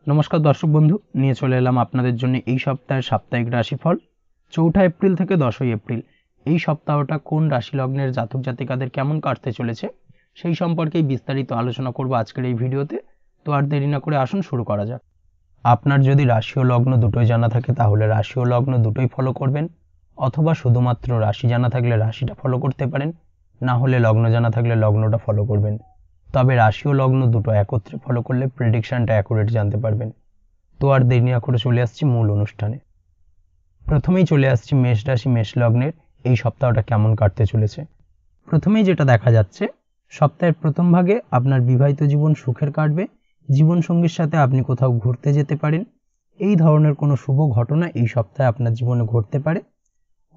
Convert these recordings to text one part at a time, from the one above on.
নমস্কার দর্শক বন্ধু, নিয়ে চলে এলাম আপনাদের জন্য এই সপ্তাহের সাপ্তাহিক রাশিফল 4 এপ্রিল থেকে 10 এপ্রিল। এই সপ্তাহটা কোন রাশি লগ্নের জাতক জাতিকাদের কেমন কাটতে চলেছে সেই সম্পর্কেই বিস্তারিত আলোচনা করব আজকের এই ভিডিওতে। তো আর দেরি না করে আসুন শুরু করা যাক। আপনার যদি রাশি ও লগ্ন দুটোই জানা থাকে তাহলে রাশি ও লগ্ন দুটোই ফলো করবেন, অথবা শুধুমাত্র রাশি জানা থাকলে রাশিটা ফলো করতে পারেন, না হলে লগ্ন জানা থাকলে লগ্নটা ফলো করবেন। তবে রাশি ও লগ্ন দুটো একত্রে ফলো করলে প্রেডিকশনটা অ্যাকুরেট জানতে পারবেন। তো আর দেরি না করে চলে আসছি মূল অনুষ্ঠানে। প্রথমেই চলে আসছি মেষ রাশি মেষ লগ্নের এই সপ্তাহটা কেমন কাটতে চলেছে। প্রথমেই যেটা দেখা যাচ্ছে, সপ্তাহের প্রথম ভাগে আপনার বিবাহিত জীবন সুখের কাটবে, জীবন সঙ্গীর সাথে আপনি কোথাও ঘুরতে যেতে পারেন। এই ধরনের কোনো শুভ ঘটনা এই সপ্তাহে আপনার জীবনে ঘটতে পারে।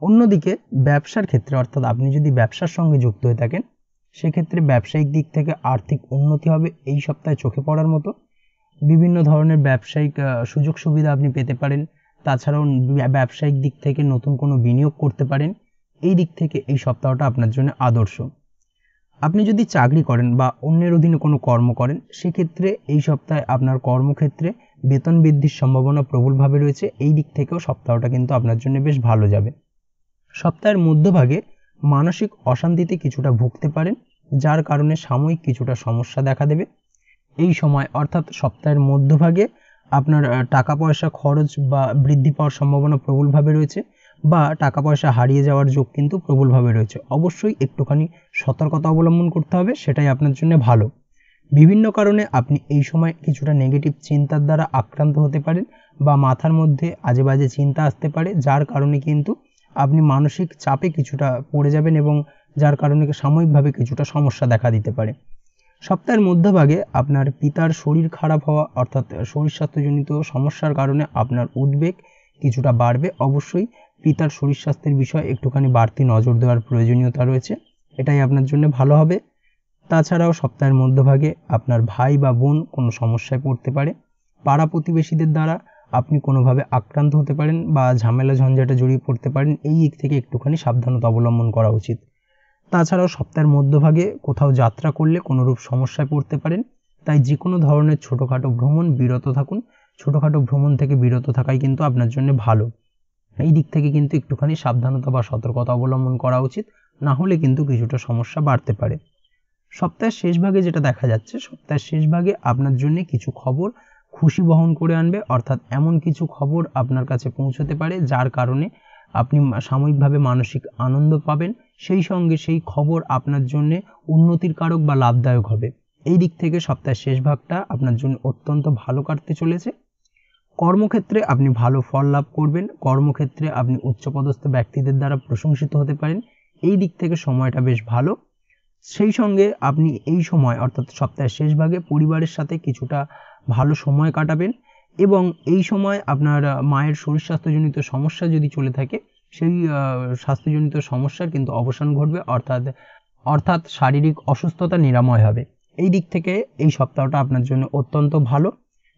অন্যদিকে ব্যবসার ক্ষেত্রে, অর্থাৎ আপনি যদি ব্যবসার সঙ্গে যুক্ত হয়ে থাকেন সেক্ষেত্রে ব্যবসায়িক দিক থেকে আর্থিক উন্নতি হবে এই সপ্তাহে চোখে পড়ার মতো। বিভিন্ন ধরনের ব্যবসায়িক সুযোগ সুবিধা আপনি পেতে পারেন। তাছাড়াও ব্যবসায়িক দিক থেকে নতুন কোনো বিনিয়োগ করতে পারেন। এই দিক থেকে এই সপ্তাহটা আপনার জন্য আদর্শ। আপনি যদি চাকরি করেন বা অন্যের অধীনে কোনো কর্ম করেন সেক্ষেত্রে এই সপ্তাহে আপনার কর্মক্ষেত্রে বেতন বৃদ্ধির সম্ভাবনা প্রবলভাবে রয়েছে। এই দিক থেকেও সপ্তাহটা কিন্তু আপনার জন্য বেশ ভালো যাবে। সপ্তাহের মধ্যভাগে মানসিক অশান্তিতে কিছুটা ভুগতে পারেন, যার কারণে সাময়িক কিছুটা সমস্যা দেখা দেবে। এই সময় অর্থাৎ সপ্তাহের মধ্যভাগে আপনার টাকা পয়সা খরচ বা বৃদ্ধি পাওয়ার সম্ভাবনা প্রবলভাবে রয়েছে, বা টাকা পয়সা হারিয়ে যাওয়ার যোগ কিন্তু প্রবলভাবে রয়েছে। অবশ্যই একটুখানি সতর্কতা অবলম্বন করতে হবে, সেটাই আপনার জন্য ভালো। বিভিন্ন কারণে আপনি এই সময় কিছুটা নেগেটিভ চিন্তার দ্বারা আক্রান্ত হতে পারেন, বা মাথার মধ্যে আজে বাজে চিন্তা আসতে পারে, যার কারণে কিন্তু আপনি মানসিক চাপে কিছুটা পড়ে যাবেন এবং যার কারণে সাময়িকভাবে কিছুটা সমস্যা দেখা দিতে পারে। সপ্তাহের মধ্যভাগে আপনার পিতার শরীর খারাপ হওয়া অর্থাৎ শরীর স্বাস্থ্যজনিত সমস্যার কারণে আপনার উদ্বেগ কিছুটা বাড়বে। অবশ্যই পিতার শরীর স্বাস্থ্যের বিষয়ে একটুখানি বাড়তি নজর দেওয়ার প্রয়োজনীয়তা রয়েছে, এটাই আপনার জন্য ভালো হবে। তাছাড়াও সপ্তাহের মধ্যভাগে আপনার ভাই বা বোন কোনো সমস্যায় পড়তে পারে, পাড়া প্রতিবেশীদের দ্বারা আপনি কোনোভাবে আক্রান্ত হতে পারেন বা ঝামেলা ঝঞ্ঝাটে জড়িয়ে পড়তে পারেন। এই দিক থেকে একটুখানি সাবধানতা অবলম্বন করা উচিত। তাছাড়াও সপ্তাহের মধ্যভাগে কোথাও যাত্রা করলে কোনোরূপ সমস্যায় পড়তে পারেন, তাই যে কোনো ধরনের ছোটোখাটো ভ্রমণ বিরত থাকুন। ছোটোখাটো ভ্রমণ থেকে বিরত থাকাই কিন্তু আপনার জন্য ভালো। এই দিক থেকে কিন্তু একটুখানি সাবধানতা বা সতর্কতা অবলম্বন করা উচিত, না হলে কিন্তু কিছুটা সমস্যা বাড়তে পারে। সপ্তাহের শেষ ভাগে যেটা দেখা যাচ্ছে, সপ্তাহের শেষ ভাগে আপনার জন্য কিছু খবর খুশি বহন করে আনবে, অর্থাৎ এমন কিছু খবর আপনার কাছে পৌঁছতে পারে যার কারণে আপনি সাময়িকভাবে মানসিক আনন্দ পাবেন। সেই সঙ্গে সেই খবর আপনার জন্য উন্নতির কারক বা লাভদায়ক হবে। এই দিক থেকে সপ্তাহের শেষ ভাগটা আপনার জন্য অত্যন্ত ভালো কাটতে চলেছে। কর্মক্ষেত্রে আপনি ভালো ফল লাভ করবেন, কর্মক্ষেত্রে আপনি উচ্চপদস্থ ব্যক্তিদের দ্বারা প্রশংসিত হতে পারেন। এই দিক থেকে সময়টা বেশ ভালো। সেই সঙ্গে আপনি এই সময় অর্থাৎ সপ্তাহের শেষ ভাগে পরিবারের সাথে কিছুটা ভালো সময় কাটাবেন, এবং এই সময় আপনার মায়ের শরীর স্বাস্থ্যজনিত সমস্যা যদি চলে থাকে সেই স্বাস্থ্যজনিত সমস্যার কিন্তু অবসান ঘটবে, অর্থাৎ শারীরিক অসুস্থতা নিরাময় হবে। এই দিক থেকে এই সপ্তাহটা আপনার জন্য অত্যন্ত ভালো।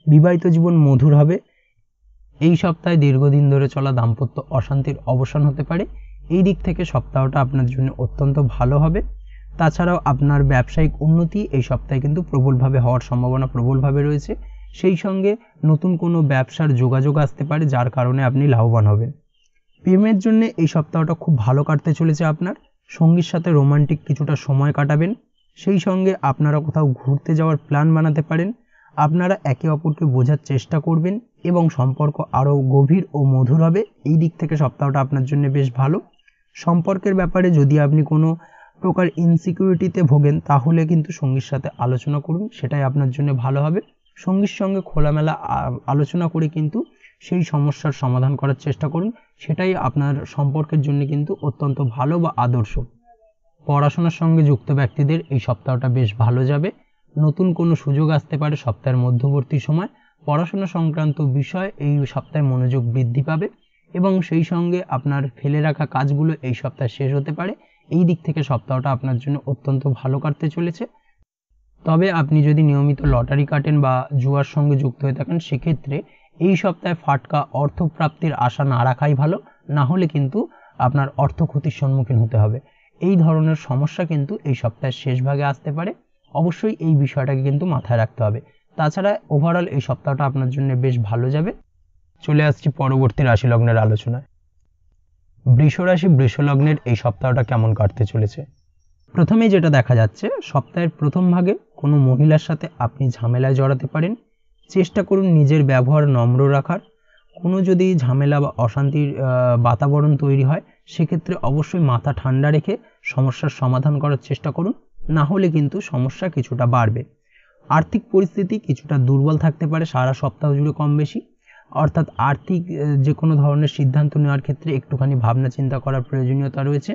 বিবাহিত জীবন মধুর হবে। এই সপ্তাহে দীর্ঘদিন ধরে চলা দাম্পত্য অশান্তির অবসান হতে পারে। এই দিক থেকে সপ্তাহটা আপনার জন্য অত্যন্ত ভালো হবে। তাছাড়াও আপনার ব্যবসায়িক উন্নতি এই সপ্তাহে কিন্তু প্রবলভাবে হওয়ার সম্ভাবনা প্রবলভাবে রয়েছে। সেই সঙ্গে নতুন কোনো ব্যবসার যোগাযোগ আসতে পারে, যার কারণে আপনি লাভবান হবেন। প্রেমের জন্য এই সপ্তাহটা খুব ভালো কাটতে চলেছে আপনার। সঙ্গীর সাথে রোমান্টিক কিছুটা সময় কাটাবেন। সেই সঙ্গে আপনারা কোথাও ঘুরতে যাওয়ার প্ল্যান বানাতে পারেন। আপনারা একে অপরকে বোঝার চেষ্টা করবেন এবং সম্পর্ক আরও গভীর ও মধুর হবে। এই দিক থেকে সপ্তাহটা আপনার জন্য বেশ ভালো। সম্পর্কের ব্যাপারে যদি আপনি কোনো প্রকার ইনসিকিউরিটিতে ভোগেন তাহলে কিন্তু সঙ্গীর সাথে আলোচনা করুন, সেটাই আপনার জন্য ভালো হবে। সঙ্গীর সঙ্গে খোলামেলা আলোচনা করে কিন্তু সেই সমস্যার সমাধান করার চেষ্টা করুন, সেটাই আপনার সম্পর্কের জন্য কিন্তু অত্যন্ত ভালো বা আদর্শ। পড়াশোনার সঙ্গে যুক্ত ব্যক্তিদের এই সপ্তাহটা বেশ ভালো যাবে। নতুন কোনো সুযোগ আসতে পারে সপ্তাহের মধ্যবর্তী সময়। পড়াশোনা সংক্রান্ত বিষয় এই সপ্তাহে মনোযোগ বৃদ্ধি পাবে, এবং সেই সঙ্গে আপনার ফেলে রাখা কাজগুলো এই সপ্তাহে শেষ হতে পারে। এই দিক থেকে সপ্তাহটা আপনার জন্য অত্যন্ত ভালো কাটতে চলেছে। তবে আপনি যদি নিয়মিত লটারি কাটেন বা জুয়ার সঙ্গে যুক্ত হয়ে থাকেন সেক্ষেত্রে এই সপ্তাহে ফাটকা অর্থপ্রাপ্তির আশা না রাখাই ভালো, না হলে কিন্তু আপনার অর্থ ক্ষতির সম্মুখীন হতে হবে। এই ধরনের সমস্যা কিন্তু এই সপ্তাহের শেষ ভাগে আসতে পারে। অবশ্যই এই বিষয়টাকে কিন্তু মাথায় রাখতে হবে। তাছাড়া ওভারঅল এই সপ্তাহটা আপনার জন্য বেশ ভালো যাবে। চলে আসছি পরবর্তী রাশি লগ্নের আলোচনায়। বৃষ রাশি বৃষ লগ্নের এই সপ্তাহটা কেমন কাটতে চলেছে। প্রথমেই যেটা দেখা যাচ্ছে, সপ্তাহের প্রথম ভাগে কোনো মহিলার সাথে আপনি ঝামেলায় জড়াতে পারেন। চেষ্টা করুন নিজের ব্যবহার নম্র রাখার। কোনো যদি ঝামেলা বা অশান্তির বাতাবরণ তৈরি হয়, সেক্ষেত্রে অবশ্যই মাথা ঠান্ডা রেখে সমস্যার সমাধান করার চেষ্টা করুন, না হলে কিন্তু সমস্যা কিছুটা বাড়বে। আর্থিক পরিস্থিতি কিছুটা দুর্বল থাকতে পারে সারা সপ্তাহ জুড়ে কম বেশি, অর্থাৎ আর্থিক যে কোনো ধরনের সিদ্ধান্ত নেওয়ার ক্ষেত্রে একটুখানি ভাবনা চিন্তা করার প্রয়োজনীয়তা রয়েছে।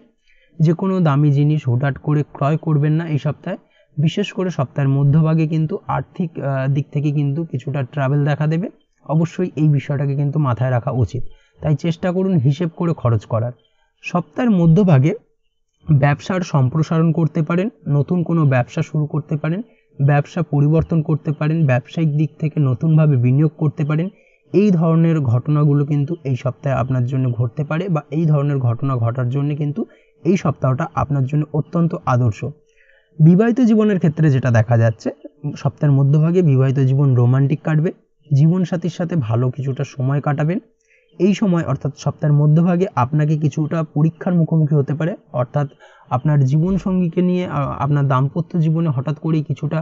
যে কোনো দামি জিনিস হুটহাট করে ক্রয় করবেন না এই সপ্তাহে। বিশেষ করে সপ্তাহের মধ্যভাগে কিন্তু আর্থিক দিক থেকে কিন্তু কিছুটা ট্রাভেল দেখা দেবে। অবশ্যই এই বিষয়টাকে কিন্তু মাথায় রাখা উচিত, তাই চেষ্টা করুন হিসেব করে খরচ করার। সপ্তাহের মধ্যভাগে ব্যবসার সম্প্রসারণ করতে পারেন, নতুন কোনো ব্যবসা শুরু করতে পারেন, ব্যবসা পরিবর্তন করতে পারেন, ব্যবসায়িক দিক থেকে নতুনভাবে বিনিয়োগ করতে পারেন। এই ধরনের ঘটনাগুলো কিন্তু এই সপ্তাহে আপনার জন্য ঘটতে পারে, বা এই ধরনের ঘটনা ঘটার জন্য কিন্তু এই সপ্তাহটা আপনার জন্য অত্যন্ত আদর্শ। বিবাহিত জীবনের ক্ষেত্রে যেটা দেখা যাচ্ছে, সপ্তাহের মধ্যভাগে বিবাহিত জীবন রোমান্টিক কাটবে। জীবনসাথীর সাথে ভালো কিছুটা সময় কাটাবেন। এই সময় অর্থাৎ সপ্তাহের মধ্যভাগে আপনাকে কিছুটা পরীক্ষার মুখোমুখি হতে পারে, অর্থাৎ আপনার জীবনসঙ্গীকে নিয়ে আপনার দাম্পত্য জীবনে হঠাৎ করেই কিছুটা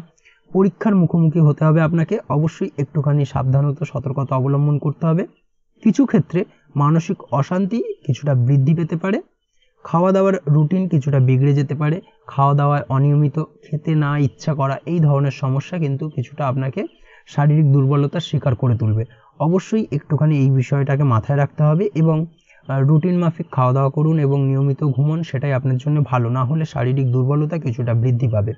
পরীক্ষার মুখোমুখি হতে হবে আপনাকে। অবশ্যই একটুখানি সাবধানতা সতর্কতা অবলম্বন করতে হবে। কিছু ক্ষেত্রে মানসিক অশান্তি কিছুটা বৃদ্ধি পেতে পারে। খাওয়া দাওয়ার রুটিন কিছুটা বিগড়ে যেতে পারে। খাওয়া দাওয়ায় অনিয়মিত, খেতে না ইচ্ছা করা, এই ধরনের সমস্যা কিন্তু কিছুটা আপনাকে শারীরিক দুর্বলতার শিকার করে তুলবে। অবশ্যই একটুখানি এই বিষয়টাকে মাথায় রাখতে হবে এবং রুটিন মাফিক খাওয়া দাওয়া করুন এবং নিয়মিত ঘুমন, সেটাই আপনার জন্য ভালো। না হলে শারীরিক দুর্বলতা কিছুটা বৃদ্ধি পাবে।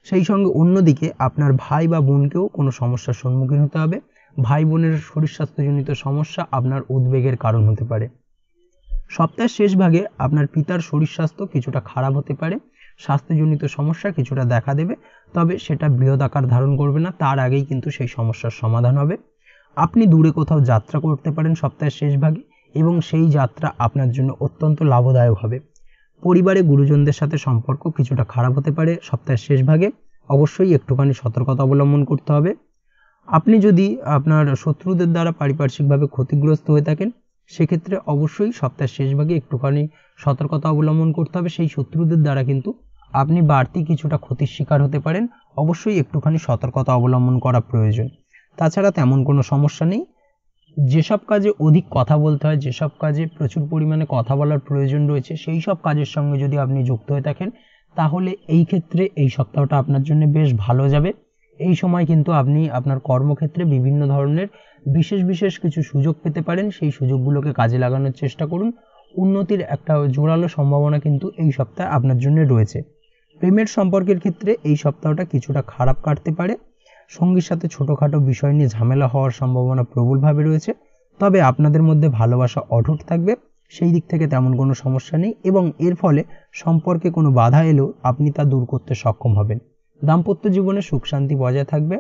সেই সঙ্গে অন্যদিকে আপনার ভাই বা বোনকেও কোনো সমস্যার সম্মুখীন হতে হবে। ভাই বোনের শরীর স্বাস্থ্যজনিত সমস্যা আপনার উদ্বেগের কারণ হতে পারে। সপ্তাহের শেষ ভাগে আপনার পিতার শরীর স্বাস্থ্য কিছুটা খারাপ হতে পারে। স্বাস্থ্যজনিত সমস্যা কিছুটা দেখা দেবে, তবে সেটা বৃহৎ আকার ধারণ করবে না। তার আগেই কিন্তু সেই সমস্যার সমাধান হবে। আপনি দূরে কোথাও যাত্রা করতে পারেন সপ্তাহের শেষ ভাগে, এবং সেই যাত্রা আপনার জন্য অত্যন্ত লাভদায়ক হবে। পরিবারে গুরুজনদের সাথে সম্পর্ক কিছুটা খারাপ হতে পারে সপ্তাহের শেষ ভাগে। অবশ্যই একটুখানি সতর্কতা অবলম্বন করতে হবে। আপনি যদি আপনার শত্রুদের দ্বারা পারিপার্শ্বিকভাবে ক্ষতিগ্রস্ত হয়ে থাকেন, সেক্ষেত্রে অবশ্যই সপ্তাহের শেষ ভাগে একটুখানি সতর্কতা অবলম্বন করতে হবে। সেই শত্রুদের দ্বারা কিন্তু আপনি বাড়তি কিছুটা ক্ষতির শিকার হতে পারেন। অবশ্যই একটুখানি সতর্কতা অবলম্বন করা প্রয়োজন। তাছাড়া তেমন কোনো সমস্যা নেই। যেসব কাজে অধিক কথা বলতে হয়, যেসব কাজে প্রচুর পরিমাণে কথা বলার প্রয়োজন রয়েছে, সেই সব কাজের সঙ্গে যদি আপনি যুক্ত হয়ে থাকেন, তাহলে এই ক্ষেত্রে এই সপ্তাহটা আপনার জন্য বেশ ভালো যাবে। এই সময় কিন্তু আপনি আপনার কর্মক্ষেত্রে বিভিন্ন ধরনের বিশেষ কিছু সুযোগ পেতে পারেন। সেই সুযোগগুলোকে কাজে লাগানোর চেষ্টা করুন। উন্নতির একটা জোরালো সম্ভাবনা কিন্তু এই সপ্তাহে আপনার জন্য রয়েছে। প্রেমের সম্পর্কের ক্ষেত্রে এই সপ্তাহটা কিছুটা খারাপ কাটতে পারে। সঙ্গীর সাথে ছোটোখাটো বিষয় নিয়ে ঝামেলা হওয়ার সম্ভাবনা প্রবলভাবে রয়েছে, তবে আপনাদের মধ্যে ভালোবাসা অটুট থাকবে। সেই দিক থেকে তেমন কোনো সমস্যা নেই, এবং এর ফলে সম্পর্কে কোনো বাধা এলেও আপনি তা দূর করতে সক্ষম হবেন। দাম্পত্য জীবনে সুখ শান্তি বজায় থাকবে।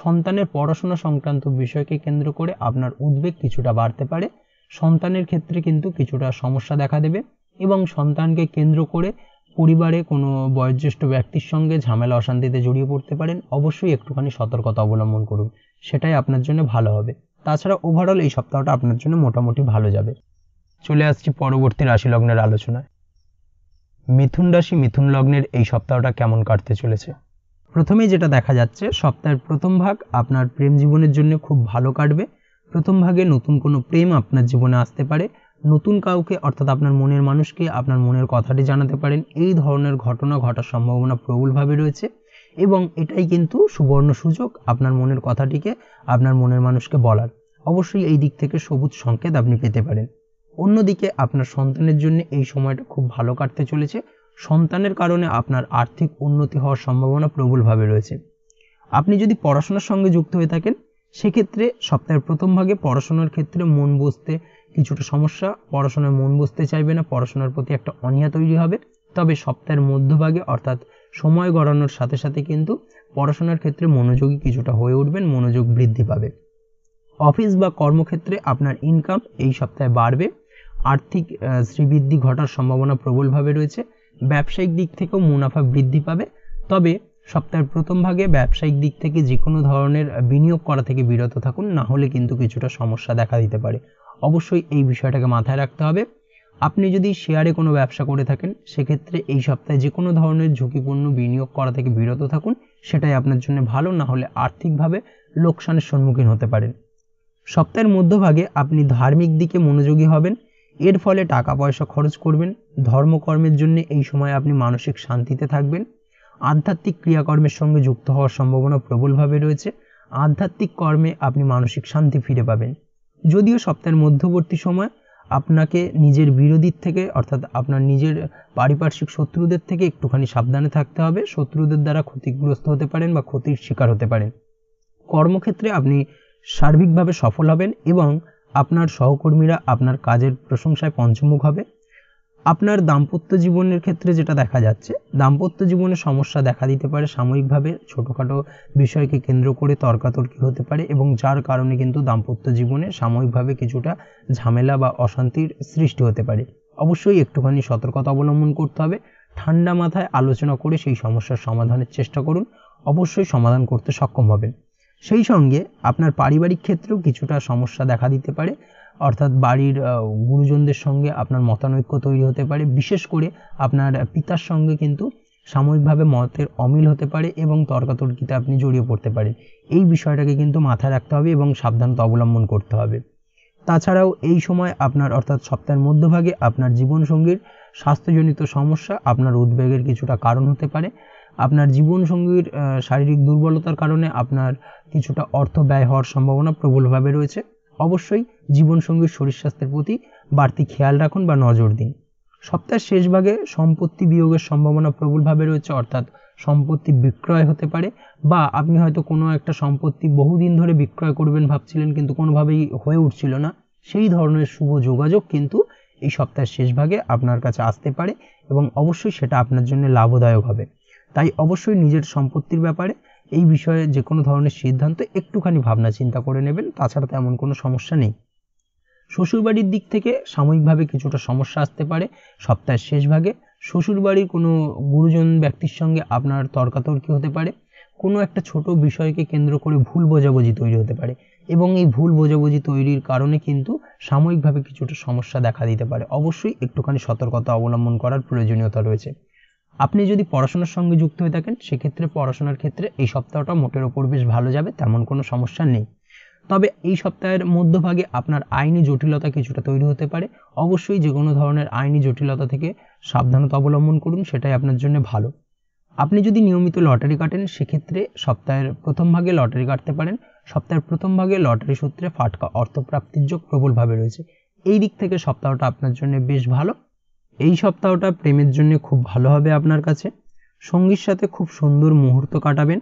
সন্তানের পড়াশোনা সংক্রান্ত বিষয়কে কেন্দ্র করে আপনার উদ্বেগ কিছুটা বাড়তে পারে। সন্তানের ক্ষেত্রে কিন্তু কিছুটা সমস্যা দেখা দেবে, এবং সন্তানকে কেন্দ্র করে পরিবারে কোনো বয়োজ্যেষ্ঠ ব্যক্তির সঙ্গে ঝামেলা অশান্তিতে জড়িয়ে পড়তে পারেন। অবশ্যই একটুখানি সতর্কতা অবলম্বন করুন, সেটাই আপনার জন্য ভালো হবে। তাছাড়া ওভারঅল এই সপ্তাহটা আপনার জন্য মোটামুটি ভালো যাবে। চলে আসছি পরবর্তী রাশি লগ্নের আলোচনায়। মিথুন রাশি মিথুন লগ্নের এই সপ্তাহটা কেমন কাটতে চলেছে। প্রথমেই যেটা দেখা যাচ্ছে, সপ্তাহের প্রথম ভাগ আপনার প্রেম জীবনের জন্য খুব ভালো কাটবে। প্রথম ভাগে নতুন কোনো প্রেম আপনার জীবনে আসতে পারে। নতুন কাউকে অর্থাৎ আপনার মনের মানুষকে আপনার মনের কথাটি জানাতে পারেন। এই ধরনের ঘটনা ঘটার সম্ভাবনা প্রবলভাবে রয়েছে, এবং এটাই কিন্তু সুবর্ণ সুযোগ আপনার মনের কথাটিকে আপনার মনের মানুষকে বলার। অবশ্যই এই দিক থেকে সবুজ সংকেত আপনি পেতে পারেন। অন্যদিকে আপনার সন্তানের জন্য এই সময়টা খুব ভালো কাটতে চলেছে। সন্তানের কারণে আপনার আর্থিক উন্নতি হওয়ার সম্ভাবনা প্রবলভাবে রয়েছে। আপনি যদি পড়াশোনার সঙ্গে যুক্ত হয়ে থাকেন, সেক্ষেত্রে সপ্তাহের প্রথম ভাগে পড়াশোনার ক্ষেত্রে মন বসতে কিছুটা সমস্যা, পড়াশোনায় মন বসতে চাইবে না, পড়াশোনার প্রতি একটা অনীহা তৈরি হবে। তবে সপ্তাহের মধ্যভাগে অর্থাৎ সময় গড়ানোর সাথে সাথে কিন্তু পড়াশোনার ক্ষেত্রে মনোযোগী কিছুটা হয়ে উঠবেন, মনোযোগ বৃদ্ধি পাবে। অফিস বা কর্মক্ষেত্রে আপনার ইনকাম এই সপ্তাহে বাড়বে। আর্থিক শ্রীবৃদ্ধি ঘটার সম্ভাবনা প্রবলভাবে রয়েছে। ব্যবসায়িক দিক থেকেও মুনাফা বৃদ্ধি পাবে। তবে সপ্তাহের প্রথম ভাগে ব্যবসায়িক দিক থেকে যে কোনো ধরনের বিনিয়োগ করা থেকে বিরত থাকুন, না হলে কিন্তু কিছুটা সমস্যা দেখা দিতে পারে। অবশ্যই এই বিষয়টাকে মাথায় রাখতে হবে। আপনি যদি শেয়ারে কোনো ব্যবসা করে থাকেন, সেক্ষেত্রে এই সপ্তাহে যে কোনো ধরনের ঝুঁকিপূর্ণ বিনিয়োগ করা থেকে বিরত থাকুন, সেটাই আপনার জন্য ভালো, না হলে আর্থিকভাবে লোকসানের সম্মুখীন হতে পারেন। সপ্তাহের মধ্যভাগে আপনি ধার্মিক দিকে মনোযোগী হবেন, এর ফলে টাকা পয়সা খরচ করবেন। ধর্মকর্মের জন্য এই সময় আপনি মানসিক শান্তিতে থাকবেন। আধ্যাত্মিক ক্রিয়াকর্মের সঙ্গে যুক্ত হওয়ার সম্ভাবনা প্রবলভাবে রয়েছে। আধ্যাত্মিক কর্মে আপনি মানসিক শান্তি ফিরে পাবেন। যদিও সপ্তাহের মধ্যবর্তী সময় আপনাকে নিজের বিরোধীর থেকে, অর্থাৎ আপনার নিজের পারিপার্শ্বিক শত্রুদের থেকে একটুখানি সাবধানে থাকতে হবে। শত্রুদের দ্বারা ক্ষতিগ্রস্ত হতে পারেন বা ক্ষতির শিকার হতে পারেন। কর্মক্ষেত্রে আপনি সার্বিকভাবে সফল হবেন এবং আপনার সহকর্মীরা আপনার কাজের প্রশংসায় পঞ্চমুখ হবে। আপনার দাম্পত্য জীবনের ক্ষেত্রে যেটা দেখা যাচ্ছে, দাম্পত্য জীবনে সমস্যা দেখা দিতে পারে সাময়িকভাবে। ছোটোখাটো বিষয়কে কেন্দ্র করে তর্কাতর্কি হতে পারে এবং যার কারণে কিন্তু দাম্পত্য জীবনে সাময়িকভাবে কিছুটা ঝামেলা বা অশান্তির সৃষ্টি হতে পারে। অবশ্যই একটুখানি সতর্কতা অবলম্বন করতে হবে। ঠান্ডা মাথায় আলোচনা করে সেই সমস্যার সমাধানের চেষ্টা করুন, অবশ্যই সমাধান করতে সক্ষম হবেন। সেই সঙ্গে আপনার পারিবারিক ক্ষেত্রেও কিছুটা সমস্যা দেখা দিতে পারে, অর্থাৎ বাড়ির গুরুজনদের সঙ্গে আপনার মতানৈক্য তৈরি হতে পারে। বিশেষ করে আপনার পিতার সঙ্গে কিন্তু সাময়িকভাবে মতের অমিল হতে পারে এবং তর্কাতর্কিতে আপনি জড়িয়ে পড়তে পারেন। এই বিষয়টাকে কিন্তু মাথায় রাখতে হবে এবং সাবধানতা অবলম্বন করতে হবে। তাছাড়াও এই সময় আপনার, অর্থাৎ সপ্তাহের মধ্যভাগে আপনার জীবনসঙ্গীর স্বাস্থ্যজনিত সমস্যা আপনার উদ্বেগের কিছুটা কারণ হতে পারে। আপনার জীবনসঙ্গীর শারীরিক দুর্বলতার কারণে আপনার কিছুটা অর্থ ব্যয় হওয়ার সম্ভাবনা প্রবলভাবে রয়েছে। অবশ্যই জীবনসঙ্গীর শরীর স্বাস্থ্যের প্রতি বাড়তি খেয়াল রাখুন বা নজর দিন। সপ্তাহের শেষ ভাগে সম্পত্তি বিয়োগের সম্ভাবনা প্রবলভাবে রয়েছে, অর্থাৎ সম্পত্তি বিক্রয় হতে পারে, বা আপনি হয়তো কোনো একটা সম্পত্তি বহুদিন ধরে বিক্রয় করবেন ভাবছিলেন কিন্তু কোনোভাবেই হয়ে উঠছিল না। সেই ধরনের শুভ যোগাযোগ কিন্তু এই সপ্তাহের শেষ ভাগে আপনার কাছে আসতে পারে এবং অবশ্যই সেটা আপনার জন্য লাভদায়ক হবে। তাই অবশ্যই নিজের সম্পত্তির ব্যাপারে এই বিষয়ে যে কোনো ধরনের সিদ্ধান্ত একটুখানি ভাবনা চিন্তা করে নেবেন, তাছাড়া তেমন কোনো সমস্যা নেই। শ্বশুরবাড়ির দিক থেকে সাময়িকভাবে কিছুটা সমস্যা আসতে পারে সপ্তাহের শেষ ভাগে। শ্বশুরবাড়ির কোনো গুরুজন ব্যক্তির সঙ্গে আপনার তর্কাতর্কি হতে পারে। কোনো একটা ছোট বিষয়কে কেন্দ্র করে ভুল বোঝাবুঝি তৈরি হতে পারে এবং এই ভুল বোঝাবুঝি তৈরির কারণে কিন্তু সাময়িকভাবে কিছুটা সমস্যা দেখা দিতে পারে। অবশ্যই একটুখানি সতর্কতা অবলম্বন করার প্রয়োজনীয়তা রয়েছে। আপনি যদি পড়াশোনার সঙ্গে যুক্ত হয়ে থাকেন, সেক্ষেত্রে পড়াশোনার ক্ষেত্রে এই সপ্তাহটা মোটের ওপর বেশ ভালো যাবে, তেমন কোনো সমস্যা নেই। তবে এই সপ্তাহের মধ্যভাগে আপনার আইনি জটিলতা কিছুটা তৈরি হতে পারে। অবশ্যই যে কোনো ধরনের আইনি জটিলতা থেকে সাবধানতা অবলম্বন করুন, সেটাই আপনার জন্য ভালো। আপনি যদি নিয়মিত লটারি কাটেন, সেক্ষেত্রে সপ্তাহের প্রথম ভাগে লটারি কাটতে পারেন। সপ্তাহের প্রথম ভাগে লটারি সূত্রে ফাটকা অর্থপ্রাপ্তির যোগ প্রবলভাবে রয়েছে। এই দিক থেকে সপ্তাহটা আপনার জন্য বেশ ভালো। এই সপ্তাহটা প্রেমের জন্য খুব ভালো হবে আপনার কাছে। সঙ্গীর সাথে খুব সুন্দর মুহূর্ত কাটাবেন।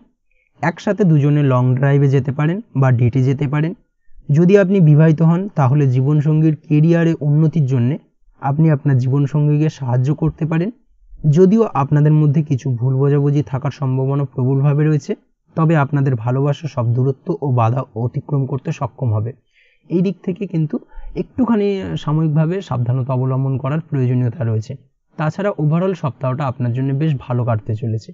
একসাথে দুজনে লং ড্রাইভে যেতে পারেন বা ডেটে যেতে পারেন। যদি আপনি বিবাহিত হন, তাহলে জীবনসঙ্গীর কেরিয়ারে উন্নতির জন্য আপনি আপনার জীবনসঙ্গীকে সাহায্য করতে পারেন। যদিও আপনাদের মধ্যে কিছু ভুল বোঝাবুঝি থাকার সম্ভাবনা প্রবলভাবে রয়েছে, তবে আপনাদের ভালোবাসা সব দূরত্ব ও বাধা অতিক্রম করতে সক্ষম হবে। এই দিক থেকে কিন্তু একটুখানি সাময়িকভাবে সাবধানতা অবলম্বন করার প্রয়োজনীয়তা রয়েছে। তাছাড়া ওভারঅল সপ্তাহটা আপনার জন্য বেশ ভালো কাটতে চলেছে।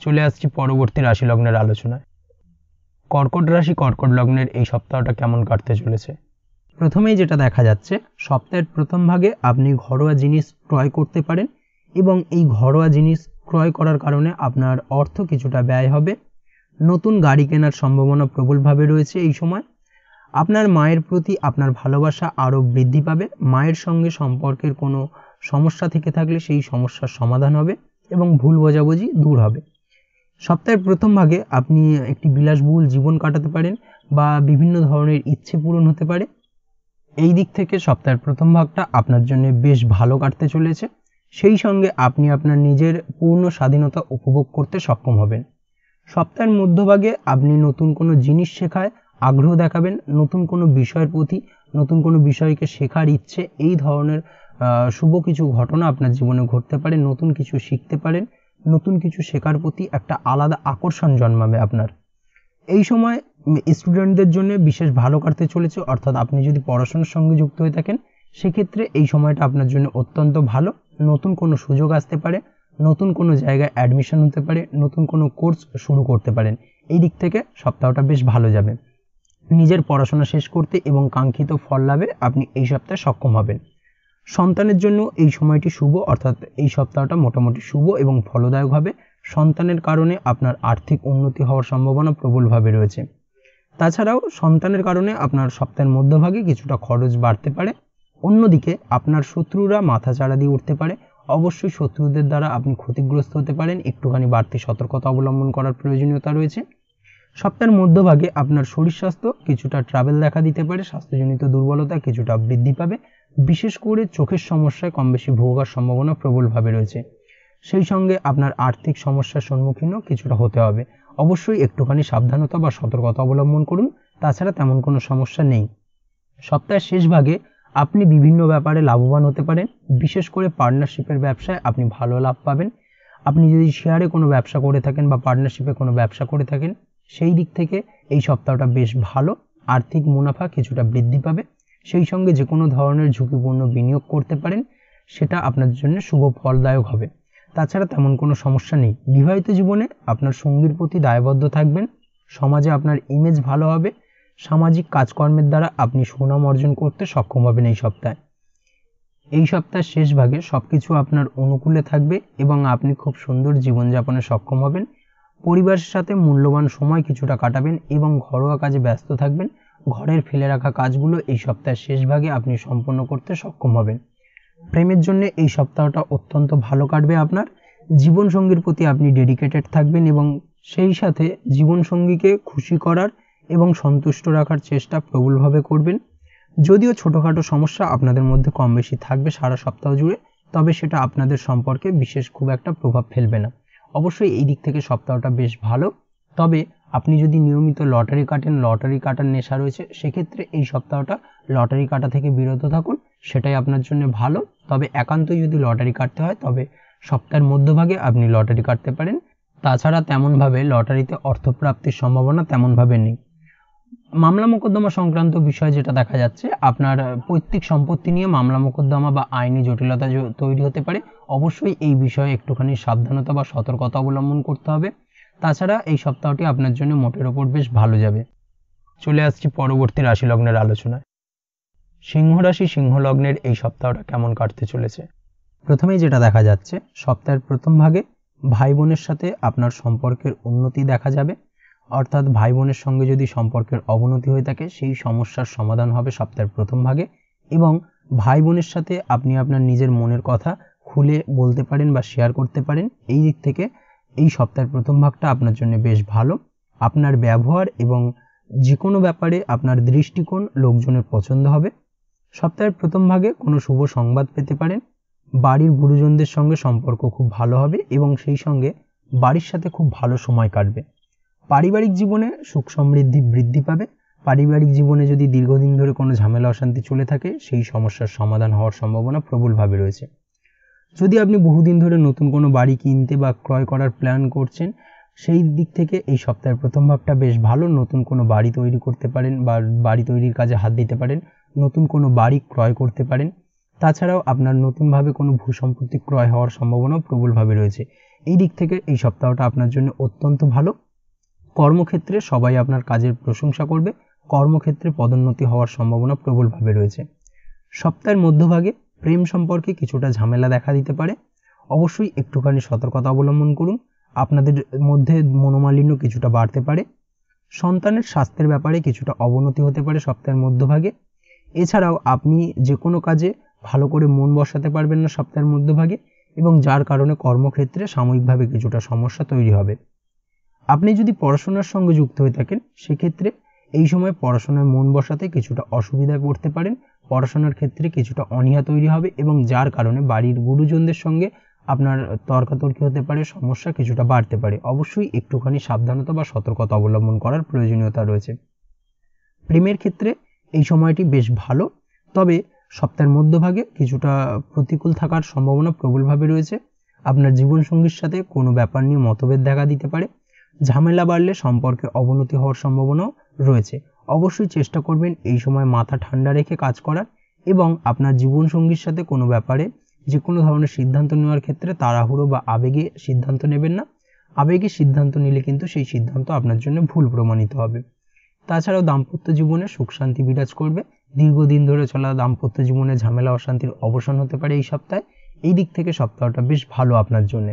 চলে আসছি পরবর্তী রাশি লগ্নের আলোচনায়। কর্কট রাশি, কর্কট লগ্নের এই সপ্তাহটা কেমন কাটতে চলেছে? প্রথমেই যেটা দেখা যাচ্ছে, সপ্তাহের প্রথম ভাগে আপনি ঘরোয়া জিনিস ক্রয় করতে পারেন এবং এই ঘরোয়া জিনিস ক্রয় করার কারণে আপনার অর্থ কিছুটা ব্যয় হবে। নতুন গাড়ি কেনার সম্ভাবনা প্রবলভাবে রয়েছে এই সময়। আপনার মায়ের প্রতি আপনার ভালোবাসা আরও বৃদ্ধি পাবে। মায়ের সঙ্গে সম্পর্কের কোনো সমস্যা থেকে থাকলে সেই সমস্যার সমাধান হবে এবং ভুল বোঝাবুঝি দূর হবে। সপ্তাহের প্রথম ভাগে আপনি একটি বিলাসবহুল জীবন কাটাতে পারেন বা বিভিন্ন ধরনের ইচ্ছে পূরণ হতে পারে। এই দিক থেকে সপ্তাহের প্রথম ভাগটা আপনার জন্য বেশ ভালো কাটতে চলেছে। সেই সঙ্গে আপনি আপনার নিজের পূর্ণ স্বাধীনতা উপভোগ করতে সক্ষম হবেন। সপ্তাহের মধ্যভাগে আপনি নতুন কোনো জিনিস শেখায় আগ্রহ দেখাবেন। নতুন কোনো বিষয়ের প্রতি, নতুন কোনো বিষয়কে শেখার ইচ্ছে, এই ধরনের শুভ কিছু ঘটনা আপনার জীবনে ঘটতে পারে। নতুন কিছু শিখতে পারেন, নতুন কিছু শেখার প্রতি একটা আলাদা আকর্ষণ জন্মাবে আপনার। এই সময় স্টুডেন্টদের জন্য বিশেষ ভালো কাটতে চলেছে, অর্থাৎ আপনি যদি পড়াশোনার সঙ্গে যুক্ত হয়ে থাকেন, সেক্ষেত্রে এই সময়টা আপনার জন্য অত্যন্ত ভালো। নতুন কোনো সুযোগ আসতে পারে, নতুন কোনো জায়গায় অ্যাডমিশন হতে পারে, নতুন কোনো কোর্স শুরু করতে পারেন। এই দিক থেকে সপ্তাহটা বেশ ভালো যাবে। নিজের পড়াশোনা শেষ করতে এবং কাঙ্ক্ষিত ফল লাভে আপনি এই সপ্তাহে সক্ষম হবেন। সন্তানের জন্য এই সময়টি শুভ, অর্থাৎ এই সপ্তাহটা মোটামুটি শুভ এবং ফলদায়ক হবে। সন্তানের কারণে আপনার আর্থিক উন্নতি হওয়ার সম্ভাবনা প্রবলভাবে রয়েছে। তাছাড়াও সন্তানের কারণে আপনার সপ্তাহের মধ্যভাগে কিছুটা খরচ বাড়তে পারে। অন্যদিকে আপনার শত্রুরা মাথাচাড়া দিয়ে উঠতে পারে। অবশ্যই শত্রুদের দ্বারা আপনি ক্ষতিগ্রস্ত হতে পারেন, একটুখানি বাড়তি সতর্কতা অবলম্বন করার প্রয়োজনীয়তা রয়েছে। সপ্তাহের মধ্যভাগে আপনার শরীর স্বাস্থ্য কিছুটা ট্রাবেল দেখা দিতে পারে, স্বাস্থ্যজনিত দুর্বলতা কিছুটা বৃদ্ধি পাবে। বিশেষ করে চোখের সমস্যায় কম বেশি ভোগার সম্ভাবনা প্রবলভাবে রয়েছে। সেই সঙ্গে আপনার আর্থিক সমস্যার সম্মুখীনও কিছুটা হতে হবে। অবশ্যই একটুখানি সাবধানতা বা সতর্কতা অবলম্বন করুন, তাছাড়া তেমন কোনো সমস্যা নেই। সপ্তাহের শেষ ভাগে আপনি বিভিন্ন ব্যাপারে লাভবান হতে পারেন। বিশেষ করে পার্টনারশিপের ব্যবসায় আপনি ভালো লাভ পাবেন। আপনি যদি শেয়ারে কোনো ব্যবসা করে থাকেন বা পার্টনারশিপে কোনো ব্যবসা করে থাকেন, সেই দিক থেকে এই সপ্তাহটা বেশ ভালো। আর্থিক মুনাফা কিছুটা বৃদ্ধি পাবে। সেই সঙ্গে যে কোনো ধরনের ঝুঁকিপূর্ণ বিনিয়োগ করতে পারেন, সেটা আপনার জন্য শুভ ফলদায়ক হবে। তাছাড়া তেমন কোনো সমস্যা নেই। বিবাহিত জীবনে আপনার সঙ্গীর প্রতি দায়বদ্ধ থাকবেন। সমাজে আপনার ইমেজ ভালো হবে। সামাজিক কাজকর্মের দ্বারা আপনি সুনাম অর্জন করতে সক্ষম হবেন এই সপ্তাহে। এই সপ্তাহের শেষ ভাগে সবকিছু আপনার অনুকূলে থাকবে এবং আপনি খুব সুন্দর জীবনযাপনে সক্ষম হবেন। পরিবারের সাথে মূল্যবান সময় কিছুটা কাটাবেন এবং ঘরোয়া কাজে ব্যস্ত থাকবেন। ঘরের ফেলে রাখা কাজগুলো এই সপ্তাহের শেষ ভাগে আপনি সম্পন্ন করতে সক্ষম হবেন। প্রেমের জন্য এই সপ্তাহটা অত্যন্ত ভালো কাটবে আপনার। জীবনসঙ্গীর প্রতি আপনি ডেডিকেটেড থাকবেন এবং সেই সাথে জীবনসঙ্গীকে খুশি করার এবং সন্তুষ্ট রাখার চেষ্টা প্রবলভাবে করবেন। যদিও ছোটোখাটো সমস্যা আপনাদের মধ্যে কম বেশি থাকবে সারা সপ্তাহ জুড়ে, তবে সেটা আপনাদের সম্পর্কে বিশেষ খুব একটা প্রভাব ফেলবে না। অবশ্যই এই দিক থেকে সপ্তাহটা বেশ ভালো। তবে আপনি যদি নিয়মিত লটারি কাটেন, লটারি কাটার নেশা রয়েছে, সেক্ষেত্রে এই সপ্তাহটা লটারি কাটা থেকে বিরত থাকুন, সেটাই আপনার জন্য ভালো। তবে একান্তই যদি লটারি কাটতে হয়, তবে সপ্তাহের মধ্যভাগে আপনি লটারি কাটতে পারেন। তাছাড়া তেমনভাবে লটারিতে অর্থপ্রাপ্তির সম্ভাবনা তেমনভাবে নেই। মামলা মোকদ্দমা সংক্রান্ত বিষয় যেটা দেখা যাচ্ছে, আপনার পৈতৃক সম্পত্তি নিয়ে মামলা মোকদ্দমা বা আইনি জটিলতা তৈরি হতে পারে। অবশ্যই এই বিষয়ে একটুখানি সাবধানতা বা সতর্কতা অবলম্বন করতে হবে। তাছাড়া এই সপ্তাহটি আপনার জন্য মোটের ওপর বেশ ভালো যাবে। চলে আসছি পরবর্তী রাশি লগ্নের আলোচনায়। সিংহ রাশি, সিংহ লগ্নের এই সপ্তাহটা কেমন কাটতে চলেছে? প্রথমেই যেটা দেখা যাচ্ছে, সপ্তাহের প্রথম ভাগে ভাই বোনের সাথে আপনার সম্পর্কের উন্নতি দেখা যাবে। অর্থাৎ ভাই বোনের সঙ্গে যদি সম্পর্কের অবনতি হয়ে থাকে, সেই সমস্যার সমাধান হবে সপ্তাহের প্রথম ভাগে। এবং ভাই বোনের সাথে আপনি আপনার নিজের মনের কথা খুলে বলতে পারেন বা শেয়ার করতে পারেন। এই দিক থেকে এই সপ্তাহের প্রথম ভাগটা আপনার জন্য বেশ ভালো। আপনার ব্যবহার এবং যে কোনো ব্যাপারে আপনার দৃষ্টিকোণ লোকজনের পছন্দ হবে। সপ্তাহের প্রথম ভাগে কোনো শুভ সংবাদ পেতে পারেন। বাড়ির গুরুজনদের সঙ্গে সম্পর্ক খুব ভালো হবে এবং সেই সঙ্গে বাড়ির সাথে খুব ভালো সময় কাটবে। পারিবারিক জীবনে সুখ সমৃদ্ধি বৃদ্ধি পাবে। পারিবারিক জীবনে যদি দীর্ঘদিন ধরে কোনো ঝামেলা অশান্তি চলে থাকে, সেই সমস্যার সমাধান হওয়ার সম্ভাবনা প্রবলভাবে রয়েছে। যদি আপনি বহুদিন ধরে নতুন কোনো বাড়ি কিনতে বা ক্রয় করার প্ল্যান করছেন, সেই দিক থেকে এই সপ্তাহের প্রথম ভাগটা বেশ ভালো। নতুন কোনো বাড়ি তৈরি করতে পারেন বা বাড়ি তৈরির কাজে হাত দিতে পারেন, নতুন কোনো বাড়ি ক্রয় করতে পারেন। তাছাড়াও আপনার নতুনভাবে কোনো ভূসম্পত্তি ক্রয় হওয়ার সম্ভাবনাও প্রবলভাবে রয়েছে। এই দিক থেকে এই সপ্তাহটা আপনার জন্য অত্যন্ত ভালো। কর্মক্ষেত্রে সবাই আপনার কাজের প্রশংসা করবে। কর্মক্ষেত্রে পদোন্নতি হওয়ার সম্ভাবনা প্রবলভাবে রয়েছে। সপ্তাহের মধ্যভাগে প্রেম সম্পর্কে কিছুটা ঝামেলা দেখা দিতে পারে। অবশ্যই একটুখানি সতর্কতা অবলম্বন করুন। আপনাদের মধ্যে মনোমালিন্য কিছুটা বাড়তে পারে। সন্তানের স্বাস্থ্যের ব্যাপারে কিছুটা অবনতি হতে পারে সপ্তাহের মধ্যভাগে। এছাড়াও আপনি যে কোনো কাজে ভালো করে মন বসাতে পারবেন না সপ্তাহের মধ্যভাগে, এবং যার কারণে কর্মক্ষেত্রে সাময়িকভাবে কিছুটা সমস্যা তৈরি হবে। আপনি যদি পড়াশোনার সঙ্গে যুক্ত হয়ে থাকেন, সেক্ষেত্রে এই সময় পড়াশোনায় মন বসাতে কিছুটা অসুবিধায় পড়তে পারেন। পড়াশোনার ক্ষেত্রে কিছুটা অনীহা তৈরি হবে এবং যার কারণে বাড়ির গুরুজনদের সঙ্গে আপনার তর্কাতর্কি হতে পারে, সমস্যা কিছুটা বাড়তে পারে। অবশ্যই একটুখানি সাবধানতা বা সতর্কতা অবলম্বন করার প্রয়োজনীয়তা রয়েছে। প্রেমের ক্ষেত্রে এই সময়টি বেশ ভালো, তবে সপ্তাহের মধ্যভাগে কিছুটা প্রতিকূল থাকার সম্ভাবনা প্রবলভাবে রয়েছে। আপনার জীবনসঙ্গীর সাথে কোনো ব্যাপার নিয়ে মতভেদ দেখা দিতে পারে। ঝামেলা বাড়লে সম্পর্কে অবনতি হওয়ার সম্ভাবনাও রয়েছে। অবশ্যই চেষ্টা করবেন এই সময় মাথা ঠান্ডা রেখে কাজ করার এবং আপনার জীবনসঙ্গীর সাথে কোনো ব্যাপারে যে কোনো ধরনের সিদ্ধান্ত নেওয়ার ক্ষেত্রে তাড়াহুড়ো বা আবেগে সিদ্ধান্ত নেবেন না। আবেগে সিদ্ধান্ত নিলে কিন্তু সেই সিদ্ধান্ত আপনার জন্য ভুল প্রমাণিত হবে। তাছাড়াও দাম্পত্য জীবনে সুখ শান্তি বিরাজ করবে। দীর্ঘদিন ধরে চলা দাম্পত্য জীবনে ঝামেলা অশান্তির অবসান হতে পারে এই সপ্তাহে। এই দিক থেকে সপ্তাহটা বেশ ভালো আপনার জন্য।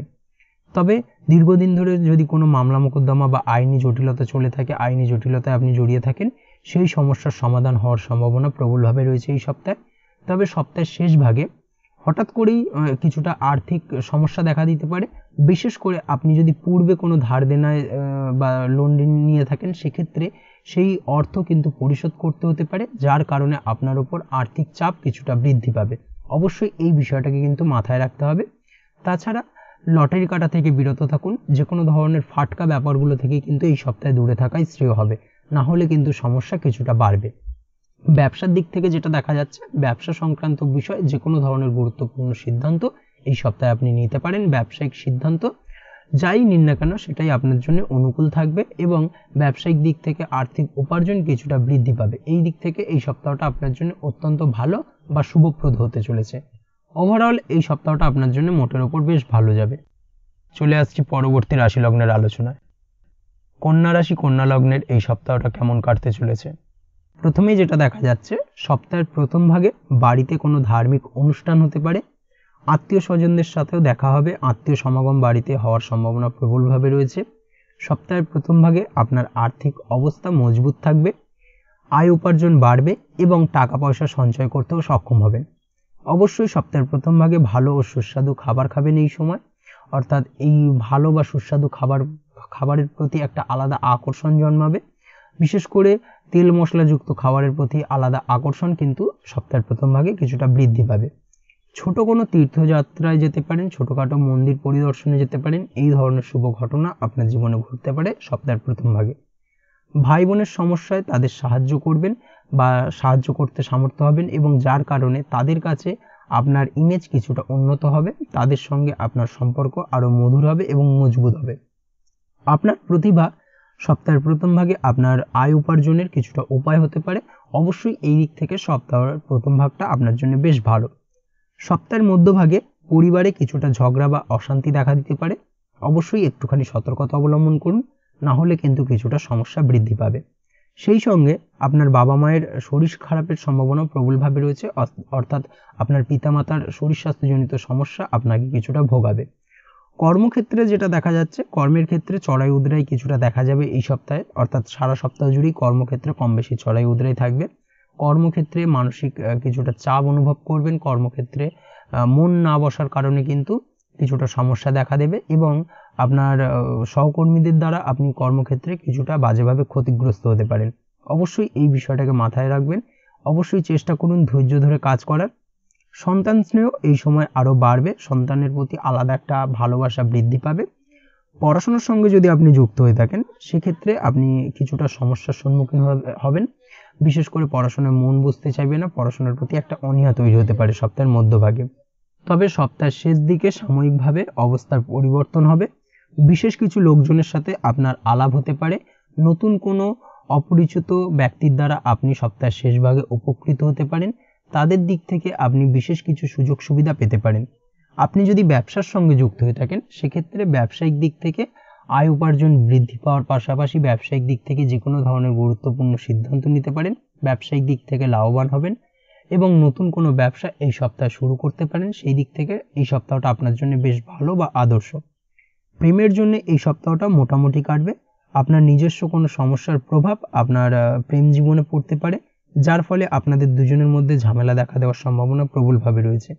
তবে দীর্ঘদিন ধরে যদি কোনো মামলা মোকদ্দমা বা আইনি জটিলতা চলে থাকে, আইনি জটিলতায় আপনি জড়িয়ে থাকেন, সেই সমস্যার সমাধান হওয়ার সম্ভাবনা প্রবলভাবে রয়েছে এই সপ্তাহে। তবে সপ্তাহের শেষ ভাগে হঠাৎ করেই কিছুটা আর্থিক সমস্যা দেখা দিতে পারে। বিশেষ করে আপনি যদি পূর্বে কোনো ধার দেনায় বা লোন নিয়ে থাকেন, সেক্ষেত্রে সেই অর্থ কিন্তু পরিশোধ করতে হতে পারে, যার কারণে আপনার উপর আর্থিক চাপ কিছুটা বৃদ্ধি পাবে। অবশ্যই এই বিষয়টাকে কিন্তু মাথায় রাখতে হবে। তাছাড়া লটারি কাটা থেকে বিরত থাকুন। যে কোনো ধরনের ফাটকা ব্যাপারগুলো থেকে কিন্তু এই সপ্তাহে দূরে থাকাই শ্রেয় হবে, না হলে কিন্তু সমস্যা কিছুটা বাড়বে। ব্যবসার দিক থেকে যেটা দেখা যাচ্ছে, ব্যবসা সংক্রান্ত বিষয় যে কোনো ধরনের গুরুত্বপূর্ণ সিদ্ধান্ত এই সপ্তাহে আপনি নিতে পারেন। ব্যবসায়িক সিদ্ধান্ত যাই নিন না কেন সেটাই আপনার জন্য অনুকূল থাকবে এবং ব্যবসায়িক দিক থেকে আর্থিক উপার্জন কিছুটা বৃদ্ধি পাবে। এই দিক থেকে এই সপ্তাহটা আপনার জন্য অত্যন্ত ভালো বা শুভপ্রদ হতে চলেছে। ওভারঅল এই সপ্তাহটা আপনার জন্য মোটের ওপর বেশ ভালো যাবে। চলে আসছি পরবর্তী রাশি লগ্নের আলোচনায়। কন্যা রাশি, কন্যা লগ্নের এই সপ্তাহটা কেমন কাটতে চলেছে। প্রথমেই যেটা দেখা যাচ্ছে, সপ্তাহের প্রথম ভাগে বাড়িতে কোনো ধার্মিক অনুষ্ঠান হতে পারে। আত্মীয় স্বজনদের সাথেও দেখা হবে, আত্মীয় সমাগম বাড়িতে হওয়ার সম্ভাবনা প্রবলভাবে রয়েছে। সপ্তাহের প্রথম ভাগে আপনার আর্থিক অবস্থা মজবুত থাকবে, আয় উপার্জন বাড়বে এবং টাকা পয়সা সঞ্চয় করতেও সক্ষম হবেন। অবশ্যই সপ্তাহের প্রথম ভাগে ভালো ও সুস্বাদু খাবার খাবেন এই সময়, অর্থাৎ এই ভালো বা সুস্বাদু খাবারের প্রতি একটা আলাদা আকর্ষণ জন্মাবে। বিশেষ করে তেল মশলাযুক্ত খাবারের প্রতি আলাদা আকর্ষণ কিন্তু সপ্তাহের প্রথম ভাগে কিছুটা বৃদ্ধি পাবে। ছোট কোনো তীর্থযাত্রায় যেতে পারেন, ছোটখাটো মন্দির পরিদর্শনে যেতে পারেন। এই ধরনের শুভ ঘটনা আপনার জীবনে ঘটতে পারে সপ্তাহের প্রথম ভাগে। ভাই বোনের সমস্যায় তাদের সাহায্য করবেন বা সাহায্য করতে সামর্থ্য হবেন এবং যার কারণে তাদের কাছে আপনার ইমেজ কিছুটা উন্নত হবে, তাদের সঙ্গে আপনার সম্পর্ক আরও মধুর হবে এবং মজবুত হবে। আপনার প্রতিভা সপ্তাহের প্রথম ভাগে আপনার আয় উপার্জনের কিছুটা উপায় হতে পারে। অবশ্যই এই দিক থেকে সপ্তাহের প্রথম ভাগটা আপনার জন্য বেশ ভালো। সপ্তাহের মধ্যভাগে পরিবারে কিছুটা ঝগড়া বা অশান্তি দেখা দিতে পারে। অবশ্যই একটুখানি সতর্কতা অবলম্বন করুন, না হলে কিন্তু কিছুটা সমস্যা বৃদ্ধি পাবে। সেই সঙ্গে আপনার বাবা মায়ের শরীর খারাপের সম্ভাবনা প্রবলভাবে রয়েছে, অর্থাৎ আপনার পিতামাতার শরীর স্বাস্থ্যজনিত সমস্যা আপনাকে কিছুটা ভোগাবে। কর্মক্ষেত্রে যেটা দেখা যাচ্ছে, কর্মের ক্ষেত্রে চড়াই উতরাই কিছুটা দেখা যাবে এই সপ্তাহে, অর্থাৎ সারা সপ্তাহ জুড়েই কর্মক্ষেত্রে কম বেশি চড়াই উতরাই থাকবে। কর্মক্ষেত্রে মানসিক কিছুটা চাপ অনুভব করবেন, কর্মক্ষেত্রে মন না বসার কারণে কিন্তু কিছুটা সমস্যা দেখা দেবে এবং আপনার সহকর্মীদের দ্বারা আপনি কর্মক্ষেত্রে কিছুটা বাজেভাবে ক্ষতিগ্রস্ত হতে পারেন। অবশ্যই এই বিষয়টাকে মাথায় রাখবেন। অবশ্যই চেষ্টা করুন ধৈর্য ধরে কাজ করার। সন্তান স্নেহ এই সময় আরও বাড়বে, সন্তানের প্রতি আলাদা একটা ভালোবাসা বৃদ্ধি পাবে। পড়াশোনার সঙ্গে যদি আপনি যুক্ত হয়ে থাকেন, সেক্ষেত্রে আপনি কিছুটা সমস্যার সম্মুখীন হবেন। বিশেষ করে পড়াশোনায় মন বসতে চাইবে না, পড়াশোনার প্রতি একটা অনীহা তৈরি হতে পারে সপ্তাহের মধ্যভাগে। তবে সপ্তাহের শেষ দিকে সাময়িকভাবে অবস্থার পরিবর্তন হবে। বিশেষ কিছু লোকজনের সাথে আপনার আলাপ হতে পারে। নতুন কোনো অপরিচিত ব্যক্তির দ্বারা আপনি সপ্তাহের শেষ ভাগে উপকৃত হতে পারেন। তাদের দিক থেকে আপনি বিশেষ কিছু সুযোগ সুবিধা পেতে পারেন। আপনি যদি ব্যবসার সঙ্গে যুক্ত হয়ে থাকেন, সেক্ষেত্রে ব্যবসায়িক দিক থেকে আয় উপার্জন বৃদ্ধি পাওয়ার পাশাপাশি ব্যবসায়িক দিক থেকে যে কোনো ধরনের গুরুত্বপূর্ণ সিদ্ধান্ত নিতে পারেন, ব্যবসায়িক দিক থেকে লাভবান হবেন এবং নতুন কোনো ব্যবসা এই সপ্তাহে শুরু করতে পারেন। সেই দিক থেকে এই সপ্তাহটা আপনার জন্য বেশ ভালো বা আদর্শ। প্রেমের জন্য এই সপ্তাহটা মোটামুটি কাটবে। আপনার নিজস্ব কোনো সমস্যার প্রভাব আপনার প্রেম জীবনে পড়তে পারে, যার ফলে আপনাদের দুজনের মধ্যে ঝামেলা দেখা দেওয়ার সম্ভাবনা প্রবলভাবে রয়েছে।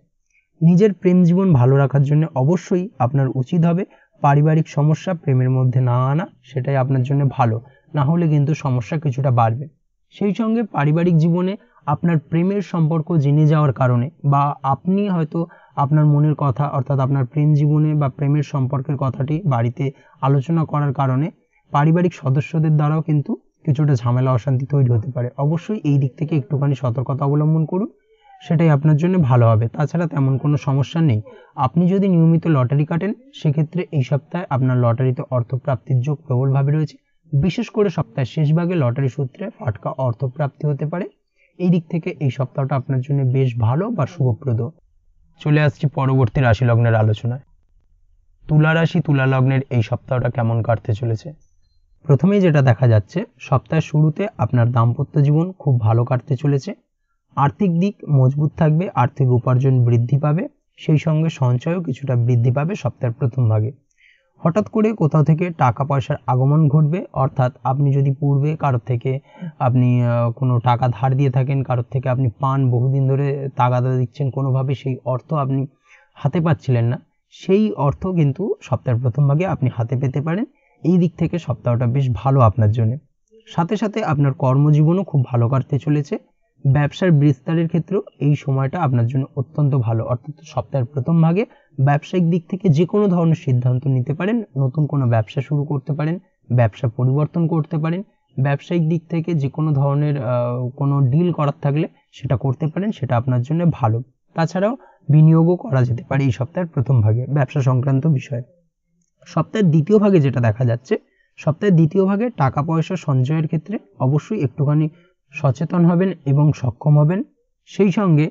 নিজের প্রেম জীবন ভালো রাখার জন্য অবশ্যই আপনার উচিত হবে পারিবারিক সমস্যা প্রেমের মধ্যে না আনা, সেটাই আপনার জন্য ভালো, না হলে কিন্তু সমস্যা কিছুটা বাড়বে। সেই সঙ্গে পারিবারিক জীবনে আপনার প্রেমের সম্পর্ক জেনে যাওয়ার কারণে বা আপনি হয়তো আপনার মনের কথা, অর্থাৎ আপনার প্রেম জীবনে বা প্রেমের সম্পর্কের কথাটি বাড়িতে আলোচনা করার কারণে পারিবারিক সদস্যদের দ্বারাও কিন্তু কিছুটা ঝামেলা অশান্তি তৈরি হতে পারে। অবশ্যই এই দিক থেকে একটুখানি সতর্কতা অবলম্বন করুন, সেটাই আপনার জন্য ভালো হবে। তাছাড়া তেমন কোনো সমস্যা নেই। আপনি যদি নিয়মিত লটারি কাটেন, সেক্ষেত্রে এই সপ্তাহে আপনার লটারিতে অর্থপ্রাপ্তির যোগ প্রবলভাবে রয়েছে। বিশেষ করে সপ্তাহের শেষ ভাগে লটারি সূত্রে ফাটকা অর্থপ্রাপ্তি হতে পারে। এই দিক থেকে এই সপ্তাহটা আপনার জন্য বেশ ভালো বা শুভপ্রদ। চলে আসছি পরবর্তী রাশি লগ্নের আলোচনায়। তুলা রাশি তুলা লগ্নের এই সপ্তাহটা কেমন কাটতে চলেছে। প্রথমেই যেটা দেখা যাচ্ছে, সপ্তাহের শুরুতে আপনার দাম্পত্য জীবন খুব ভালো কাটতে চলেছে। আর্থিক দিক মজবুত থাকবে, আর্থিক উপার্জন বৃদ্ধি পাবে, সেই সঙ্গে সঞ্চয়ও কিছুটা বৃদ্ধি পাবে সপ্তাহের প্রথম ভাগে। হঠাৎ করে কোথাও থেকে টাকা পয়সার আগমন ঘটবে, অর্থাৎ আপনি যদি পূর্বে কারোর থেকে আপনি কোনো টাকা ধার দিয়ে থাকেন, কারোর থেকে আপনি পান, বহুদিন ধরে তাগাদা দিচ্ছেন, কোনোভাবে সেই অর্থ আপনি হাতে পাচ্ছিলেন না, সেই অর্থ কিন্তু সপ্তাহের প্রথম ভাগে আপনি হাতে পেতে পারেন। এই দিক থেকে সপ্তাহটা বেশ ভালো আপনার জন্য। সাথে সাথে আপনার কর্মজীবনও খুব ভালো কাটতে চলেছে। ব্যবসার বিস্তারের ক্ষেত্রেও এই সময়টা আপনার জন্য অত্যন্ত ভালো, অর্থাৎ সপ্তাহের প্রথম ভাগে ব্যবসায়িক দিক থেকে যে কোনো ধরনের সিদ্ধান্ত নিতে পারেন, নতুন কোনো ব্যবসা শুরু করতে পারেন, ব্যবসা পরিবর্তন করতে পারেন, ব্যবসায়িক দিক থেকে যে কোনো ধরনের কোনো ডিল করার থাকলে সেটা করতে পারেন, সেটা আপনার জন্য ভালো। তাছাড়াও বিনিয়োগও করা যেতে পারে এই সপ্তাহের প্রথম ভাগে ব্যবসা সংক্রান্ত বিষয়ে। সপ্তাহের দ্বিতীয় ভাগে যেটা দেখা যাচ্ছে, সপ্তাহের দ্বিতীয় ভাগে টাকা পয়সা সঞ্চয়ের ক্ষেত্রে অবশ্যই একটুখানি সচেতন হবেন এবং সক্ষম হবেন। সেই সঙ্গে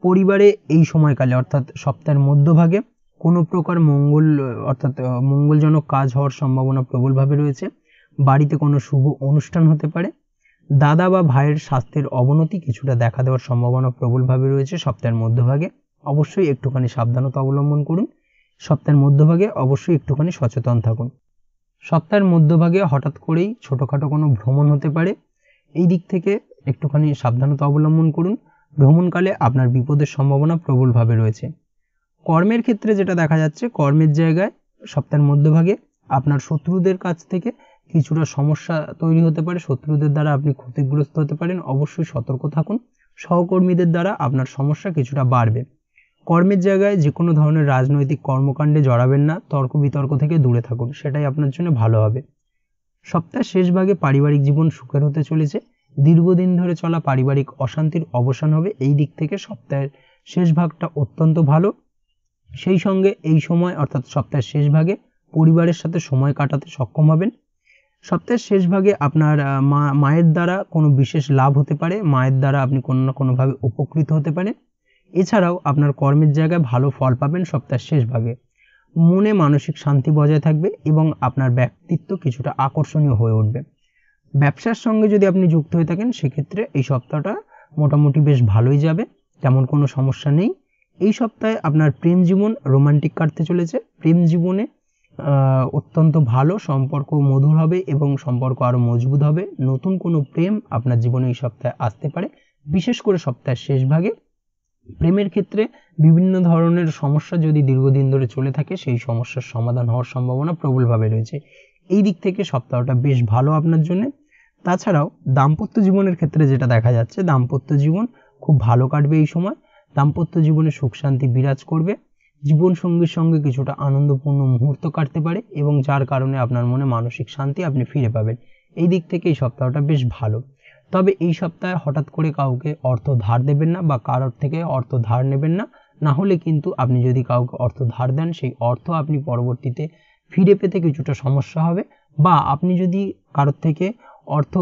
পরিবারে এই সময়কালে অর্থাৎ সপ্তাহের মধ্যভাগে কোনো প্রকার মঙ্গলজনক কাজ হওয়ার সম্ভাবনা প্রবলভাবে রয়েছে। বাড়িতে কোনো শুভ অনুষ্ঠান হতে পারে। দাদা বা ভাইয়ের স্বাস্থ্যের অবনতি কিছুটা দেখা দেওয়ার সম্ভাবনা প্রবলভাবে রয়েছে সপ্তাহের মধ্যভাগে। অবশ্যই একটুখানি সাবধানতা অবলম্বন করুন। সপ্তাহের মধ্যভাগে অবশ্যই একটুখানি সচেতন থাকুন। সপ্তাহের মধ্যভাগে হঠাৎ করেই ছোটোখাটো কোনো ভ্রমণ হতে পারে, এই দিক থেকে একটুখানি সাবধানতা অবলম্বন করুন। ভ্রমণকালে আপনার বিপদের সম্ভাবনা প্রবলভাবে রয়েছে। কর্মের ক্ষেত্রে যেটা দেখা যাচ্ছে, কর্মের জায়গায় সপ্তাহের মধ্যভাগে আপনার শত্রুদের কাছ থেকে কিছুটা সমস্যা তৈরি হতে পারে, শত্রুদের দ্বারা আপনি ক্ষতিগ্রস্ত হতে পারেন, অবশ্যই সতর্ক থাকুন। সহকর্মীদের দ্বারা আপনার সমস্যা কিছুটা বাড়বে। কর্মের জায়গায় যে কোনো ধরনের রাজনৈতিক কর্মকাণ্ডে জড়াবেন না, তর্ক বিতর্ক থেকে দূরে থাকুন, সেটাই আপনার জন্য ভালো হবে। সপ্তাহের শেষ ভাগে পারিবারিক জীবন সুখের হতে চলেছে। দীর্ঘদিন ধরে চলা পারিবারিক অশান্তির অবসান হবে, এই দিক থেকে সপ্তাহের শেষ ভাগটা অত্যন্ত ভালো। সেই সঙ্গে এই সময় অর্থাৎ সপ্তাহের শেষ ভাগে পরিবারের সাথে সময় কাটাতে সক্ষম হবেন। সপ্তাহের শেষ ভাগে আপনার মায়ের দ্বারা কোনো বিশেষ লাভ হতে পারে, মায়ের দ্বারা আপনি কোনো না কোনোভাবে উপকৃত হতে পারেন। এছাড়াও আপনার কর্মের জায়গায় ভালো ফল পাবেন সপ্তাহের শেষ ভাগে। মনে মানসিক শান্তি বজায় থাকবে এবং আপনার ব্যক্তিত্ব কিছুটা আকর্ষণীয় হয়ে উঠবে। ব্যবসার সঙ্গে যদি আপনি যুক্ত হয়ে থাকেন, সেক্ষেত্রে এই সপ্তাহটা মোটামুটি বেশ ভালোই যাবে, তেমন কোনো সমস্যা নেই। এই সপ্তাহে আপনার প্রেম জীবন রোমান্টিক কাটতে চলেছে। প্রেম জীবনে অত্যন্ত ভালো, সম্পর্ক মধুর হবে এবং সম্পর্ক আরও মজবুত হবে। নতুন কোনো প্রেম আপনার জীবনে এই সপ্তাহে আসতে পারে। বিশেষ করে সপ্তাহের শেষ ভাগে প্রেমের ক্ষেত্রে বিভিন্ন ধরনের সমস্যা যদি দীর্ঘদিন ধরে চলে থাকে, সেই সমস্যার সমাধান হওয়ার সম্ভাবনা প্রবলভাবে রয়েছে। এই দিক থেকে সপ্তাহটা বেশ ভালো আপনার জন্য। তাছাড়াও দাম্পত্য জীবনের ক্ষেত্রে যেটা দেখা যাচ্ছে, দাম্পত্য জীবন খুব ভালো কাটবে এই সময়। দাম্পত্য জীবনে সুখ শান্তি বিরাজ করবে। জীবন সঙ্গীর সঙ্গে কিছুটা আনন্দপূর্ণ মুহূর্ত কাটতে পারে এবং যার কারণে আপনার মনে মানসিক শান্তি আপনি ফিরে পাবেন। এই দিক থেকে এই সপ্তাহটা বেশ ভালো। তবে এই সপ্তাহে হঠাৎ করে কাউকে অর্থ ধার দেবেন না বা কারোর থেকে অর্থ ধার নেবেন না, না হলে কিন্তু আপনি যদি কাউকে অর্থ ধার দেন, সেই অর্থ আপনি পরবর্তীতে ফিরে পেতে কিছুটা সমস্যা হবে। বা আপনি যদি কারোর থেকে অর্থ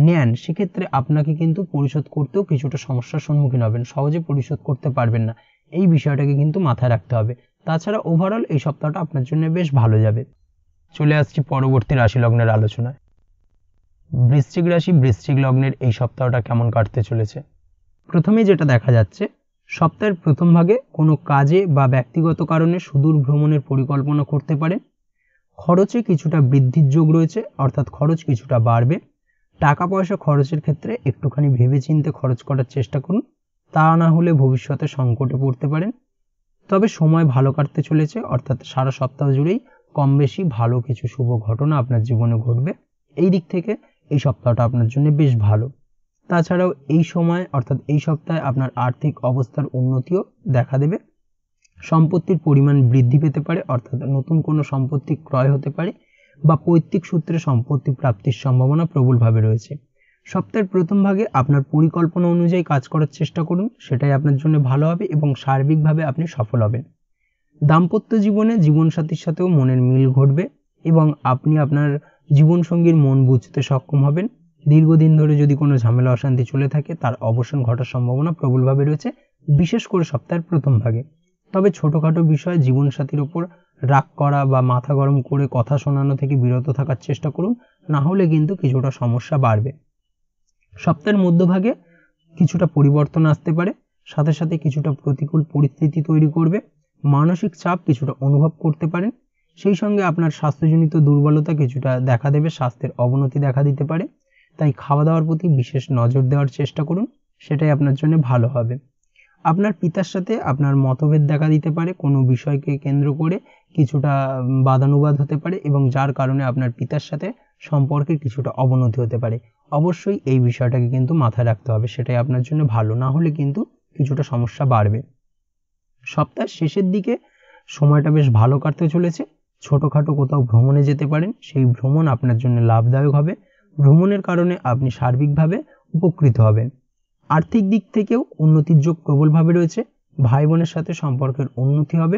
নেন, সেক্ষেত্রে আপনাকে কিন্তু পরিশোধ করতেও কিছুটা সমস্যার সম্মুখীন হবেন, সহজে পরিশোধ করতে পারবেন না। এই বিষয়টাকে কিন্তু মাথায় রাখতে হবে। তাছাড়া ওভারঅল এই সপ্তাহটা আপনার জন্য বেশ ভালো যাবে। চলে আসছি পরবর্তী রাশি লগ্নের আলোচনায়। বৃশ্চিক রাশি বৃশ্চিক লগ্নের এই সপ্তাহটা কেমন কাটতে চলেছে। প্রথমে যেটা দেখা যাচ্ছে, সপ্তাহের প্রথম ভাগে কোনো কাজে বা ব্যক্তিগত কারণে সুদূর ভ্রমণের পরিকল্পনা করতে পারেন। খরচে কিছুটা বৃদ্ধির যোগ রয়েছে, অর্থাৎ খরচ কিছুটা বাড়বে। টাকা পয়সা খরচের ক্ষেত্রে একটুখানি ভেবেচিন্তে খরচ করার চেষ্টা করুন, তা না হলে ভবিষ্যতে সংকটে পড়তে পারেন। তবে সময় ভালো কাটতে চলেছে, অর্থাৎ সারা সপ্তাহ জুড়েই কম বেশি ভালো কিছু শুভ ঘটনা আপনার জীবনে ঘটবে। এই দিক থেকে এই সপ্তাহটা আপনার জন্য বেশ ভালো। তাছাড়াও এই সময় অর্থাৎ এই সপ্তাহে আপনার আর্থিক অবস্থার উন্নতিও দেখা দেবে। সম্পত্তির পরিমাণ বৃদ্ধি পেতে পারে, অর্থাৎ নতুন কোনো সম্পত্তি ক্রয় হতে পারে বা পৈতৃক সূত্রে সম্পত্তি প্রাপ্তির সম্ভাবনা প্রবলভাবে রয়েছে। সপ্তাহের প্রথম ভাগে আপনার পরিকল্পনা অনুযায়ী কাজ করার চেষ্টা করুন, সেটাই আপনার জন্য ভালো হবে এবং সার্বিকভাবে আপনি সফল হবেন। দাম্পত্য জীবনে জীবনসাথীর সাথেও মনের মিল ঘটবে এবং আপনি আপনার জীবনসঙ্গীর মন বুঝতে সক্ষম হবেন। দীর্ঘদিন ধরে যদি কোনো ঝামেলা অশান্তি চলে থাকে, তার অবসান ঘটার সম্ভাবনা প্রবলভাবে রয়েছে, বিশেষ করে সপ্তাহের প্রথম ভাগে। তবে ছোটোখাটো বিষয়ে জীবনসাথীর ওপর রাগ করা বা মাথা গরম করে কথা শোনানো থেকে বিরত থাকার চেষ্টা করুন, না হলে কিন্তু কিছুটা সমস্যা বাড়বে। সপ্তাহের মধ্যভাগে কিছুটা পরিবর্তন আসতে পারে, সাথে সাথে কিছুটা প্রতিকূল পরিস্থিতি তৈরি করবে, মানসিক চাপ কিছুটা অনুভব করতে পারেন। সেই সঙ্গে আপনার স্বাস্থ্যজনিত দুর্বলতা কিছুটা দেখা দেবে, স্বাস্থ্যের অবনতি দেখা দিতে পারে। তাই খাওয়া দাওয়ার প্রতি বিশেষ নজর দেওয়ার চেষ্টা করুন, সেটাই আপনার জন্য ভালো হবে। আপনার পিতার সাথে আপনার মতভেদ দেখা দিতে পারে, কোনো বিষয়কে কেন্দ্র করে কিছুটা বাদানুবাদ হতে পারে এবং যার কারণে আপনার পিতার সাথে সম্পর্কের কিছুটা অবনতি হতে পারে। অবশ্যই এই বিষয়টাকে কিন্তু মাথায় রাখতে হবে, সেটাই আপনার জন্য ভালো, না হলে কিন্তু কিছুটা সমস্যা বাড়বে। সপ্তাহের শেষের দিকে সময়টা বেশ ভালো কাটতে চলেছে। ছোটোখাটো কোথাও ভ্রমণে যেতে পারেন, সেই ভ্রমণ আপনার জন্য লাভদায়ক হবে। ভ্রমণের কারণে আপনি সার্বিকভাবে উপকৃত হবেন। আর্থিক দিক থেকেও উন্নতির যোগ প্রবলভাবে রয়েছে, ভাই বোনের সাথে সম্পর্কের উন্নতি হবে।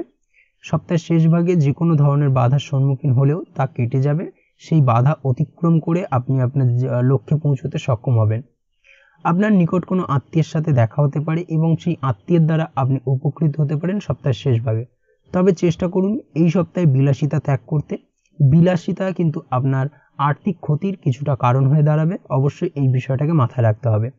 সপ্তাহের শেষ ভাগে যে কোনো ধরনের বাধার সম্মুখীন হলেও তা কেটে যাবে, সেই বাধা অতিক্রম করে আপনি আপনার লক্ষ্যে পৌঁছতে সক্ষম হবেন। আপনার নিকট কোনো আত্মীয়ের সাথে দেখা হতে পারে এবং সেই আত্মীয়ের দ্বারা আপনি উপকৃত হতে পারেন সপ্তাহের শেষ ভাগে। তবে চেষ্টা করুন এই সপ্তাহে বিলাসিতা ত্যাগ করতে। বিলাসিতা কিন্তু আপনার আর্থিক ক্ষতির কিছুটা কারণ হয়ে দাঁড়াবে, অবশ্যই এই বিষয়টাকে মাথায় রাখতে হবে।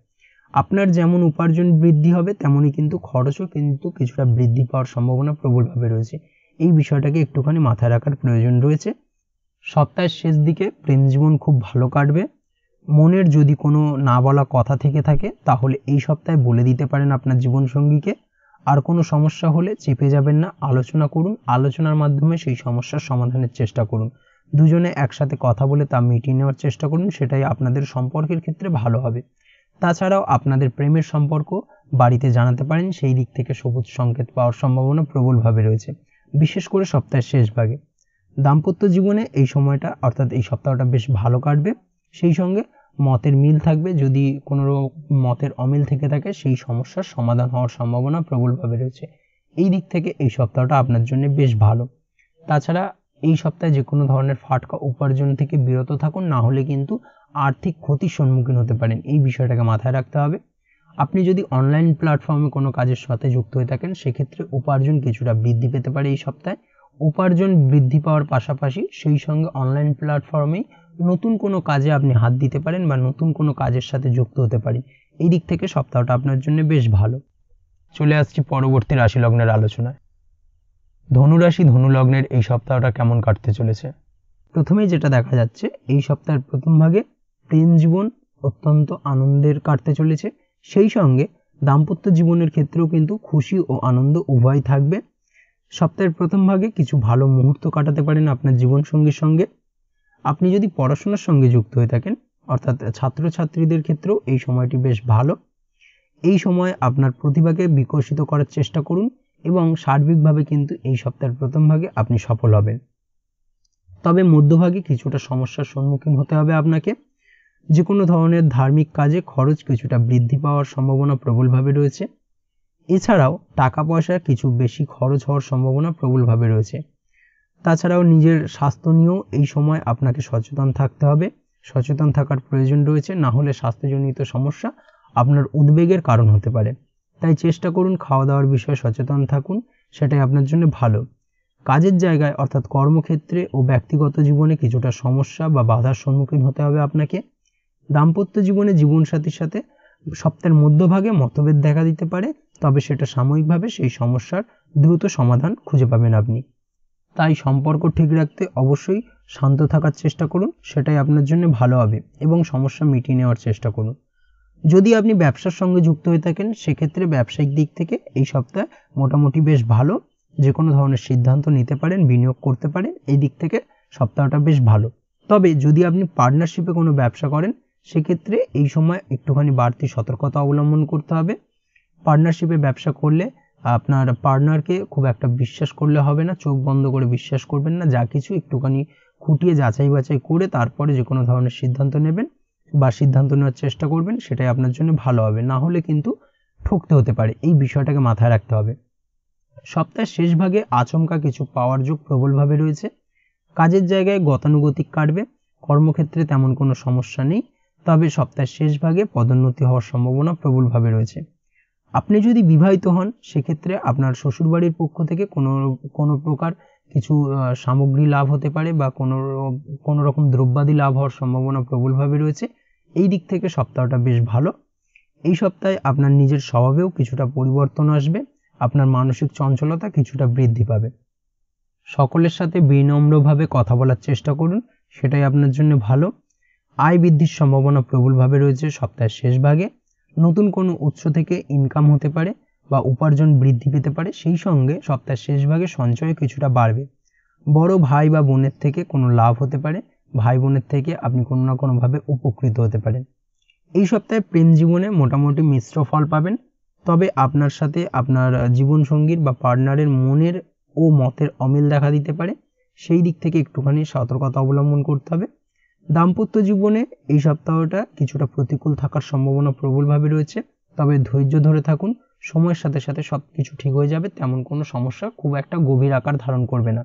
আপনার যেমন উপার্জন বৃদ্ধি হবে, তেমনই কিন্তু খরচও কিন্তু কিছুটা বৃদ্ধি পাওয়ার সম্ভাবনা প্রবলভাবে রয়েছে। এই বিষয়টাকে একটুখানি মাথায় রাখার প্রয়োজন রয়েছে। সপ্তাহের শেষ দিকে প্রেম জীবন খুব ভালো কাটবে। মনের যদি কোনো না বলা কথা থেকে থাকে, তাহলে এই সপ্তাহে বলে দিতে পারেন আপনার জীবনসঙ্গীকে। আর কোনো সমস্যা হলে চেপে যাবেন না, আলোচনা করুন। আলোচনার মাধ্যমে সেই সমস্যার সমাধানের চেষ্টা করুন। দুজনে একসাথে কথা বলে তা মিটিয়ে নেওয়ার চেষ্টা করুন, সেটাই আপনাদের সম্পর্কের ক্ষেত্রে ভালো হবে। তাছাড়াও আপনাদের প্রেমের সম্পর্ক বাড়িতে জানাতে পারেন, সেই দিক থেকে সবুজ সংকেত পাওয়ার সম্ভাবনা প্রবলভাবে রয়েছে, বিশেষ করে সপ্তাহের শেষ ভাগে। দাম্পত্য জীবনে এই সময়টা অর্থাৎ এই সপ্তাহটা বেশ ভালো কাটবে। সেই সঙ্গে মতের মিল থাকবে, যদি কোনো মতের অমিল থেকে থাকে সেই সমস্যার সমাধান হওয়ার সম্ভাবনা প্রবলভাবে রয়েছে। এই দিক থেকে এই সপ্তাহটা আপনার জন্য বেশ ভালো। তাছাড়া এই সপ্তাহে যে কোনো ধরনের ফাটকা উপার্জন থেকে বিরত থাকুন, না হলে কিন্তু আর্থিক ক্ষতির সম্মুখীন হতে পারেন, এই বিষয়টাকে মাথায় রাখতে হবে। আপনি যদি অনলাইন প্ল্যাটফর্মে কোনো কাজের সাথে যুক্ত হয়ে থাকেন, সেক্ষেত্রে উপার্জন কিছুটা বৃদ্ধি পেতে পারে এই সপ্তাহে। উপার্জন বৃদ্ধি পাওয়ার পাশাপাশি সেই সঙ্গে অনলাইন প্ল্যাটফর্মেই নতুন কোনো কাজে আপনি হাত দিতে পারেন বা নতুন কোনো কাজের সাথে যুক্ত হতে পারেন। এই দিক থেকে সপ্তাহটা আপনার জন্য বেশ ভালো। চলে আসছি পরবর্তী রাশি লগ্নের আলোচনায়। ধনুরাশি ধনু লগ্নের এই সপ্তাহটা কেমন কাটতে চলেছে? প্রথমেই যেটা দেখা যাচ্ছে, এই সপ্তাহের প্রথম ভাগে প্রেম জীবন অত্যন্ত আনন্দের কাটতে চলেছে। সেই সঙ্গে দাম্পত্য জীবনের ক্ষেত্রেও কিন্তু খুশি ও আনন্দ উভয় থাকবে। সপ্তাহের প্রথম ভাগে কিছু ভালো মুহূর্ত কাটাতে পারেন আপনার জীবনসঙ্গীর সঙ্গে। আপনি যদি পড়াশোনার সঙ্গে যুক্ত হয়ে থাকেন, অর্থাৎ ছাত্রছাত্রীদের ক্ষেত্রেও এই সময়টি বেশ ভালো। এই সময় আপনার প্রতিভাকে বিকশিত করার চেষ্টা করুন এবং সার্বিকভাবে কিন্তু এই সপ্তাহের প্রথম ভাগে আপনি সফল হবেন। তবে মধ্যভাগে কিছুটা সমস্যার সম্মুখীন হতে হবে আপনাকে। যে কোনো ধরনের ধার্মিক কাজে খরচ কিছুটা বৃদ্ধি পাওয়ার সম্ভাবনা প্রবলভাবে রয়েছে। এছাড়াও টাকা পয়সা কিছু বেশি খরচ হওয়ার সম্ভাবনা প্রবলভাবে রয়েছে। তাছাড়াও নিজের স্বাস্থ্য নিয়েও এই সময় আপনাকে সচেতন থাকতে হবে, সচেতন থাকার প্রয়োজন রয়েছে, না হলে স্বাস্থ্যজনিত সমস্যা আপনার উদ্বেগের কারণ হতে পারে। তাই চেষ্টা করুন খাওয়া দাওয়ার বিষয়ে সচেতন থাকুন, সেটাই আপনার জন্য ভালো। কাজের জায়গায় অর্থাৎ কর্মক্ষেত্রে ও ব্যক্তিগত জীবনে কিছুটা সমস্যা বা বাধার সম্মুখীন হতে হবে আপনাকে। দাম্পত্য জীবনে জীবনসাথীর সাথে সপ্তাহের মধ্যভাগে মতভেদ দেখা দিতে পারে, তবে সেটা সাময়িকভাবে সেই সমস্যার দ্রুত সমাধান খুঁজে পাবেন আপনি। তাই সম্পর্ক ঠিক রাখতে অবশ্যই শান্ত থাকার চেষ্টা করুন, সেটাই আপনার জন্য ভালো হবে এবং সমস্যা মিটিয়ে নেওয়ার চেষ্টা করুন। যদি আপনি ব্যবসার সঙ্গে যুক্ত হয়ে থাকেন, সেক্ষেত্রে ব্যবসায়িক দিক থেকে এই সপ্তাহে মোটামুটি বেশ ভালো। যে কোনো ধরনের সিদ্ধান্ত নিতে পারেন, বিনিয়োগ করতে পারেন, এই দিক থেকে সপ্তাহটা বেশ ভালো। তবে যদি আপনি পার্টনারশিপে কোনো ব্যবসা করেন, সেক্ষেত্রে এই সময় একটুখানি বাড়তি সতর্কতা অবলম্বন করতে হবে। পার্টনারশিপে ব্যবসা করলে আপনার পার্টনারকে খুব একটা বিশ্বাস করলে হবে না, চোখ বন্ধ করে বিশ্বাস করবেন না, যা কিছু একটুখানি খুঁটিয়ে যাচাই বাছাই করে তারপরে যে কোনো ধরনের সিদ্ধান্ত নেবেন বা সিদ্ধান্ত নেওয়ার চেষ্টা করবেন, সেটাই আপনার জন্য ভালো হবে, না হলে কিন্তু ঠকতে হতে পারে, এই বিষয়টাকে মাথায় রাখতে হবে। সপ্তাহের শেষ ভাগে আচমকা কিছু পাওয়ার যোগ প্রবলভাবে রয়েছে। কাজের জায়গায় গতানুগতিক কাটবে, কর্মক্ষেত্রে তেমন কোনো সমস্যা নেই, তবে সপ্তাহের শেষ ভাগে পদোন্নতি হওয়ার সম্ভাবনা প্রবলভাবে রয়েছে। আপনি যদি বিবাহিত হন সেক্ষেত্রে আপনার শ্বশুরবাড়ির পক্ষ থেকে কোনো প্রকার কিছু সামগ্রী লাভ হতে পারে বা কোনো রকম দ্রব্যাদি লাভ হওয়ার সম্ভাবনা প্রবলভাবে রয়েছে। এই দিক থেকে সপ্তাহটা বেশ ভালো। এই সপ্তাহে আপনার নিজের স্বভাবেও কিছুটা পরিবর্তন আসবে, আপনার মানসিক চঞ্চলতা কিছুটা বৃদ্ধি পাবে। সকলের সাথে বিনম্রভাবে কথা বলার চেষ্টা করুন, সেটাই আপনার জন্য ভালো। আয় বৃদ্ধির সম্ভাবনা প্রবলভাবে রয়েছে সপ্তাহের শেষ ভাগে। নতুন কোনো উৎস থেকে ইনকাম হতে পারে বা উপার্জন বৃদ্ধি পেতে পারে, সেই সঙ্গে সপ্তাহের শেষ ভাগে সঞ্চয় কিছুটা বাড়বে। বড় ভাই বা বোনের থেকে কোনো লাভ হতে পারে, ভাই বোনের থেকে আপনি কোনো না কোনোভাবে উপকৃত হতে পারেন। এই সপ্তাহে প্রেম জীবনে মোটামুটি মিশ্র ফল পাবেন, তবে আপনার সাথে আপনার জীবনসঙ্গীর বা পার্টনারের মনের ও মতের অমিল দেখা দিতে পারে, সেই দিক থেকে একটুখানি সতর্কতা অবলম্বন করতে হবে। দাম্পত্য জীবনে এই সপ্তাহটা কিছুটা প্রতিকূল থাকার সম্ভাবনা প্রবলভাবে রয়েছে, তবে ধৈর্য ধরে থাকুন, সময়ের সাথে সাথে সব কিছু ঠিক হয়ে যাবে, তেমন কোনো সমস্যা খুব একটা গভীর আকার ধারণ করবে না।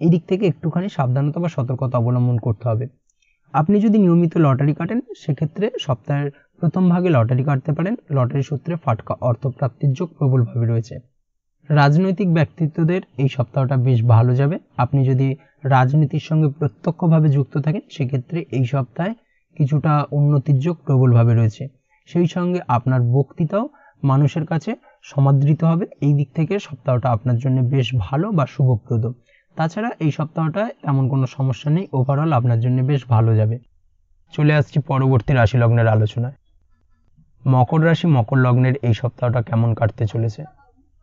এই দিক থেকে একটুখানি সাবধানতা বা সতর্কতা অবলম্বন করতে হবে। আপনি যদি নিয়মিত লটারি কাটেন সেক্ষেত্রে সপ্তাহের প্রথম ভাগে লটারি কাটতে পারেন, লটারি সূত্রে ফাটকা অর্থপ্রাপ্তির যোগ প্রবলভাবে রয়েছে। রাজনৈতিক ব্যক্তিত্বদের এই সপ্তাহটা বেশ ভালো যাবে। আপনি যদি রাজনীতির সঙ্গে প্রত্যক্ষভাবে যুক্ত থাকেন সেক্ষেত্রে এই সপ্তাহে কিছুটা উন্নতির যোগ প্রবলভাবে রয়েছে। সেই সঙ্গে আপনার বক্তৃতাও মানুষের কাছে সমাদৃত হবে। এই দিক থেকে সপ্তাহটা আপনার জন্য বেশ ভালো বা শুভপ্রদ। তাছাড়া এই সপ্তাহটায় তেমন কোনো সমস্যা নেই, ওভারঅল আপনার জন্য বেশ ভালো যাবে। চলে আসছি পরবর্তী রাশি লগ্নের আলোচনায়। মকর রাশি মকর লগ্নের এই সপ্তাহটা কেমন কাটতে চলেছে।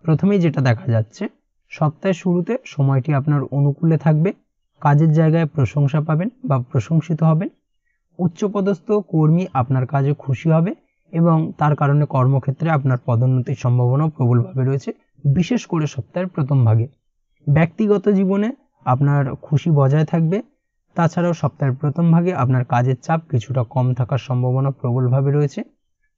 প্রথমেই যেটা দেখা যাচ্ছে, সপ্তাহের শুরুতে সময়টি আপনার অনুকূলে থাকবে, কাজের জায়গায় প্রশংসা পাবেন বা প্রশংসিত হবেন। উচ্চপদস্থ কর্মী আপনার কাজে খুশি হবে এবং তার কারণে কর্মক্ষেত্রে আপনার পদোন্নতির সম্ভাবনা প্রবলভাবে রয়েছে, বিশেষ করে সপ্তাহের প্রথম ভাগে। ব্যক্তিগত জীবনে আপনার খুশি বজায় থাকবে। তাছাড়াও সপ্তাহের প্রথম ভাগে আপনার কাজের চাপ কিছুটা কম থাকার সম্ভাবনা প্রবলভাবে রয়েছে।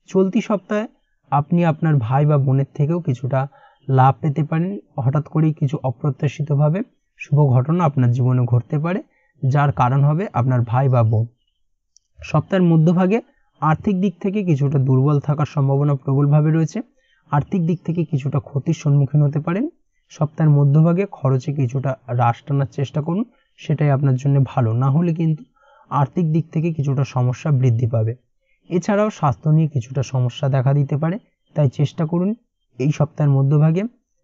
চলতি সপ্তাহে আপনি আপনার ভাই বা বোনের থেকেও কিছুটা লাভ পেতে পারেন। হঠাৎ করেই কিছু অপ্রত্যাশিতভাবে শুভ ঘটনা আপনার জীবনে ঘটতে পারে, যার কারণ হবে আপনার ভাই বা বোন। সপ্তাহের মধ্যভাগে আর্থিক দিক থেকে কিছুটা দুর্বল থাকার সম্ভাবনা প্রবলভাবে রয়েছে, আর্থিক দিক থেকে কিছুটা ক্ষতির সম্মুখীন হতে পারেন। সপ্তাহের মধ্যভাগে খরচে কিছুটা হ্রাস টানার চেষ্টা করুন, সেটাই আপনার জন্য ভালো। না হলে কিন্তু আর্থিক দিক থেকে কিছুটা সমস্যা বৃদ্ধি পাবে। এছাড়াও স্বাস্থ্য নিয়ে কিছুটা সমস্যা দেখা দিতে পারে, তাই চেষ্টা করুন এই সপ্তাহের মধ্যভাগে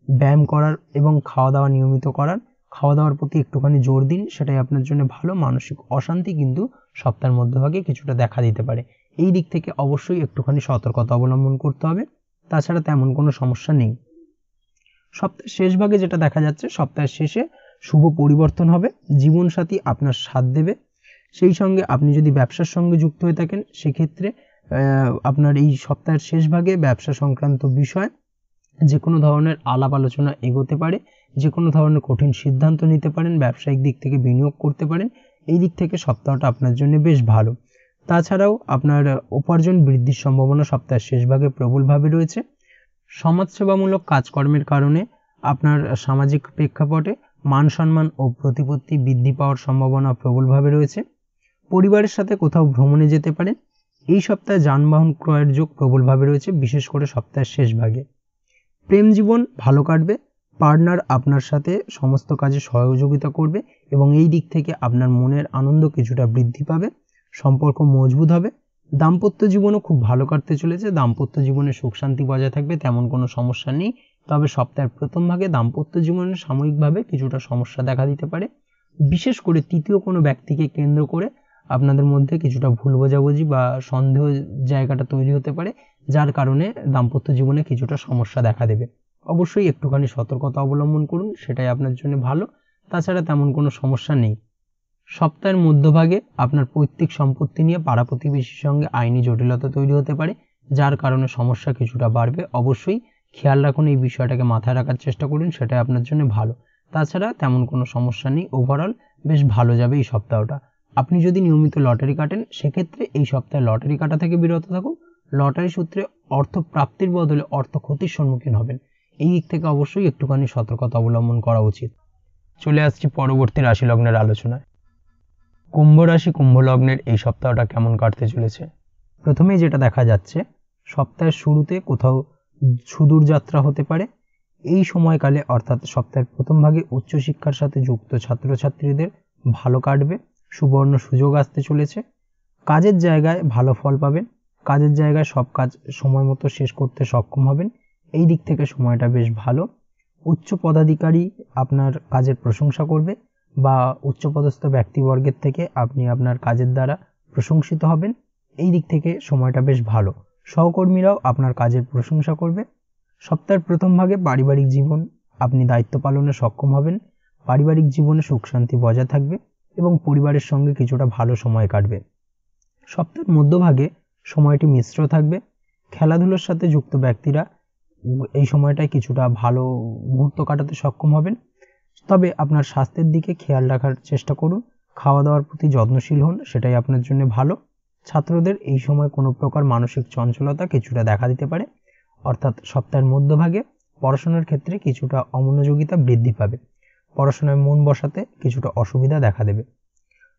ব্যায়াম করার এবং খাওয়া দাওয়া নিয়মিত করার। খাওয়া দাওয়ার প্রতি একটুখানি জোর দিন, সেটাই আপনার জন্য ভালো। মানসিক অশান্তি কিন্তু সপ্তাহের মধ্যভাগে কিছুটা দেখা দিতে পারে, এই দিক থেকে অবশ্যই একটুখানি সতর্কতা অবলম্বন করতে হবে। তাছাড়া তেমন কোনো সমস্যা নেই। সপ্তাহের শেষ ভাগে যেটা দেখা যাচ্ছে, সপ্তাহের শেষে শুভ পরিবর্তন হবে, জীবনসাথী আপনার সাথ দেবে। সেই সঙ্গে আপনি যদি ব্যবসার সঙ্গে যুক্ত হয়ে থাকেন সেক্ষেত্রে আপনার এই সপ্তাহের শেষ ভাগে ব্যবসা সংক্রান্ত বিষয় যে কোনো ধরনের আলাপ আলোচনা এগোতে পারে, যে কোনো ধরনের কঠিন সিদ্ধান্ত নিতে পারেন, ব্যবসায়িক দিক থেকে বিনিয়োগ করতে পারেন। এই দিক থেকে সপ্তাহটা আপনার জন্য বেশ ভালো। তাছাড়াও আপনার উপার্জন বৃদ্ধির সম্ভাবনা সপ্তাহের শেষ ভাগে প্রবলভাবে রয়েছে। সমাজসেবামূলক কাজকর্মের কারণে আপনার সামাজিক প্রেক্ষাপটে মান সম্মান ও প্রতিপত্তি বৃদ্ধি পাওয়ার সম্ভাবনা প্রবলভাবে রয়েছে। পরিবারের সাথে কোথাও ভ্রমণে যেতে পারেন। এই সপ্তাহে যানবাহন ক্রয়ের যোগ প্রবলভাবে রয়েছে, বিশেষ করে সপ্তাহের শেষ ভাগে। প্রেম জীবন ভালো কাটবে, পার্টনার আপনার সাথে সমস্ত কাজে সহযোগিতা করবে এবং এই দিক থেকে আপনার মনের আনন্দ কিছুটা বৃদ্ধি পাবে, সম্পর্ক মজবুত হবে। দাম্পত্য জীবনও খুব ভালো কাটতে চলেছে, দাম্পত্য জীবনে সুখ শান্তি বজায় থাকবে, তেমন কোনো সমস্যা নেই। তবে সপ্তাহের প্রথম ভাগে দাম্পত্য জীবনে সাময়িকভাবে কিছুটা সমস্যা দেখা দিতে পারে, বিশেষ করে তৃতীয় কোনো ব্যক্তিকে কেন্দ্র করে আপনাদের মধ্যে কিছুটা ভুল বোঝাবুঝি বা সন্দেহ জায়গাটা তৈরি হতে পারে, যার কারণে দাম্পত্য জীবনে কিছুটা সমস্যা দেখা দেবে। অবশ্যই একটুখানি সতর্কতা অবলম্বন করুন, সেটাই আপনার জন্য ভালো। তাছাড়া তেমন কোনো সমস্যা নেই। সপ্তাহের মধ্যভাগে আপনার পৈতৃক সম্পত্তি নিয়ে পাড়া প্রতিবেশীর সঙ্গে আইনি জটিলতা তৈরি হতে পারে, যার কারণে সমস্যা কিছুটা বাড়বে। অবশ্যই খেয়াল রাখুন, এই বিষয়টাকে মাথায় রাখার চেষ্টা করুন, সেটাই আপনার জন্য ভালো। তাছাড়া তেমন কোনো সমস্যা নেই, ওভারঅল বেশ ভালো যাবে এই সপ্তাহটা। আপনি যদি নিয়মিত লটারি কাটেন সেক্ষেত্রে এই সপ্তাহে লটারি কাটা থেকে বিরত থাকুন। লটারি সূত্রে অর্থ প্রাপ্তির বদলে অর্থ ক্ষতির সম্মুখীন হবেন, এই দিক থেকে অবশ্যই একটুখানি সতর্কতা অবলম্বন করা উচিত। চলে আসছি পরবর্তী রাশি লগ্নের আলোচনায়। কুম্ভ রাশি কুম্ভ লগ্নের এই সপ্তাহটা কেমন কাটতে চলেছে। প্রথমেই যেটা দেখা যাচ্ছে, সপ্তাহের শুরুতে কোথাও সুদূর যাত্রা হতে পারে। এই সময়কালে অর্থাৎ সপ্তাহের প্রথম ভাগে উচ্চশিক্ষার সাথে যুক্ত ছাত্রছাত্রীদের ভালো কাটবে, সুবর্ণ সুযোগ আসতে চলেছে। কাজের জায়গায় ভালো ফল পাবেন, কাজের জায়গায় সব কাজ সময় মতো শেষ করতে সক্ষম হবেন। এই দিক থেকে সময়টা বেশ ভালো। উচ্চ পদাধিকারী আপনার কাজের প্রশংসা করবে বা উচ্চপদস্থ ব্যক্তিবর্গের থেকে আপনি আপনার কাজের দ্বারা প্রশংসিত হবেন। এই দিক থেকে সময়টা বেশ ভালো। সহকর্মীরাও আপনার কাজের প্রশংসা করবে। সপ্তাহের প্রথম ভাগে পারিবারিক জীবন আপনি দায়িত্ব পালনে সক্ষম হবেন, পারিবারিক জীবনে সুখ শান্তি বজায় থাকবে এবং পরিবারের সঙ্গে কিছুটা ভালো সময় কাটবে। সপ্তাহের মধ্যভাগে সময়টি মিশ্র থাকবে। খেলাধুলার সাথে যুক্ত ব্যক্তিরা এই সময়টায় কিছুটা ভালো মুহূর্ত কাটাতে সক্ষম হবেন। তবে আপনার স্বাস্থ্যের দিকে খেয়াল রাখার চেষ্টা করুন, খাওয়া দাওয়ার প্রতি যত্নশীল হন, সেটাই আপনার জন্য ভালো। ছাত্রদের এই সময় কোনো প্রকার মানসিক চঞ্চলতা কিছুটা দেখা দিতে পারে, অর্থাৎ সপ্তাহের মধ্যভাগে পড়াশোনার ক্ষেত্রে কিছুটা অমনোযোগিতা বৃদ্ধি পাবে, পড়াশোনায় মন বসাতে কিছুটা অসুবিধা দেখা দেবে।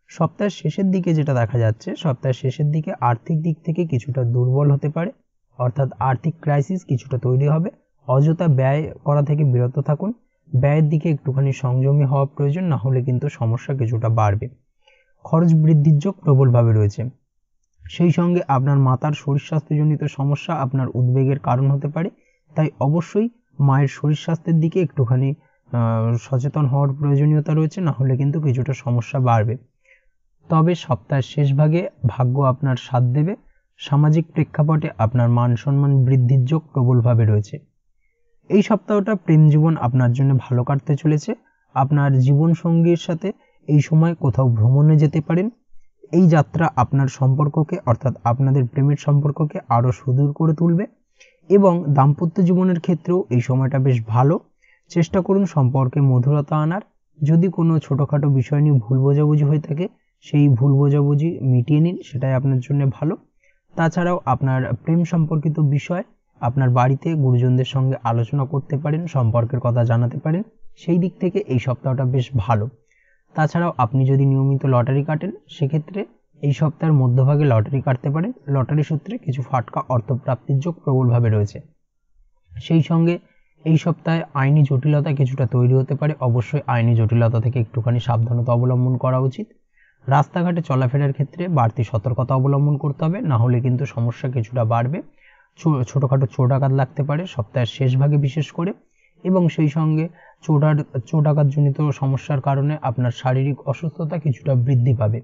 সপ্তাহের শেষের দিকে যেটা দেখা যাচ্ছে, সপ্তাহের শেষের দিকে আর্থিক দিক থেকে কিছুটা দুর্বল হতে পারে, অর্থাৎ আর্থিক ক্রাইসিস কিছুটা তৈরি হবে। অযথা ব্যয় করা থেকে বিরত থাকুন, ব্যয়ের দিকে একটুখানি সংযমী হওয়া প্রয়োজন, না হলে কিন্তু সমস্যা কিছুটা বাড়বে। খরচ বৃদ্ধির যোগ প্রবলভাবে রয়েছে। সেই সঙ্গে আপনার মাতার শরীর স্বাস্থ্যজনিত সমস্যা আপনার উদ্বেগের কারণ হতে পারে, তাই অবশ্যই মায়ের শরীর স্বাস্থ্যের দিকে একটুখানি সচেতন হওয়ার প্রয়োজনীয়তা রয়েছে, না হলে কিন্তু কিছুটা সমস্যা বাড়বে। তবে সপ্তাহের শেষ ভাগে ভাগ্য আপনার সাথ দেবে। সামাজিক প্রেক্ষাপটে আপনার মান সম্মান বৃদ্ধির যোগ প্রবলভাবে রয়েছে। এই সপ্তাহটা প্রেম জীবন আপনার জন্য ভালো কাটতে চলেছে। আপনার জীবন সঙ্গীর সাথে এই সময় কোথাও ভ্রমণে যেতে পারেন। এই যাত্রা আপনার সম্পর্ককে অর্থাৎ আপনাদের প্রেমের সম্পর্ককে আরও সুদূর করে তুলবে এবং দাম্পত্য জীবনের ক্ষেত্রেও এই সময়টা বেশ ভালো। চেষ্টা করুন সম্পর্কে মধুরতা আনার। যদি কোনো ছোটোখাটো বিষয় নিয়ে ভুল বোঝাবুঝি হয়ে থাকে, সেই ভুল বোঝাবুঝি মিটিয়ে নিন, সেটাই আপনার জন্য ভালো। তাছাড়াও আপনার প্রেম সম্পর্কিত বিষয় আপনার বাড়িতে গুরুজনদের সঙ্গে আলোচনা করতে পারেন, সম্পর্কের কথা জানাতে পারেন, সেই দিক থেকে এই সপ্তাহটা বেশ ভালো। তাছাড়াও আপনি যদি নিয়মিত লটারি কাটেন, সেক্ষেত্রে এই সপ্তাহের মধ্যভাগে লটারি কাটতে পারেন। লটারি সূত্রে কিছু ফাটকা অর্থপ্রাপ্তির যোগ প্রবলভাবে রয়েছে। সেই সঙ্গে এই সপ্তাহে আইনি জটিলতা কিছুটা তৈরি হতে পারে, অবশ্যই আইনি জটিলতা থেকে একটুখানি সাবধানতা অবলম্বন করা উচিত। রাস্তাঘাটে চলাফেরার ক্ষেত্রে বাড়তি সতর্কতা অবলম্বন করতে হবে, না হলে কিন্তু সমস্যা কিছুটা বাড়বে। ছোটোখাটো চোট আঘাত লাগতে পারে সপ্তাহের শেষ ভাগে বিশেষ করে, এবং সেই সঙ্গে চোট আঘাতজনিত সমস্যার কারণে আপনার শারীরিক অসুস্থতা কিছুটা বৃদ্ধি পাবে।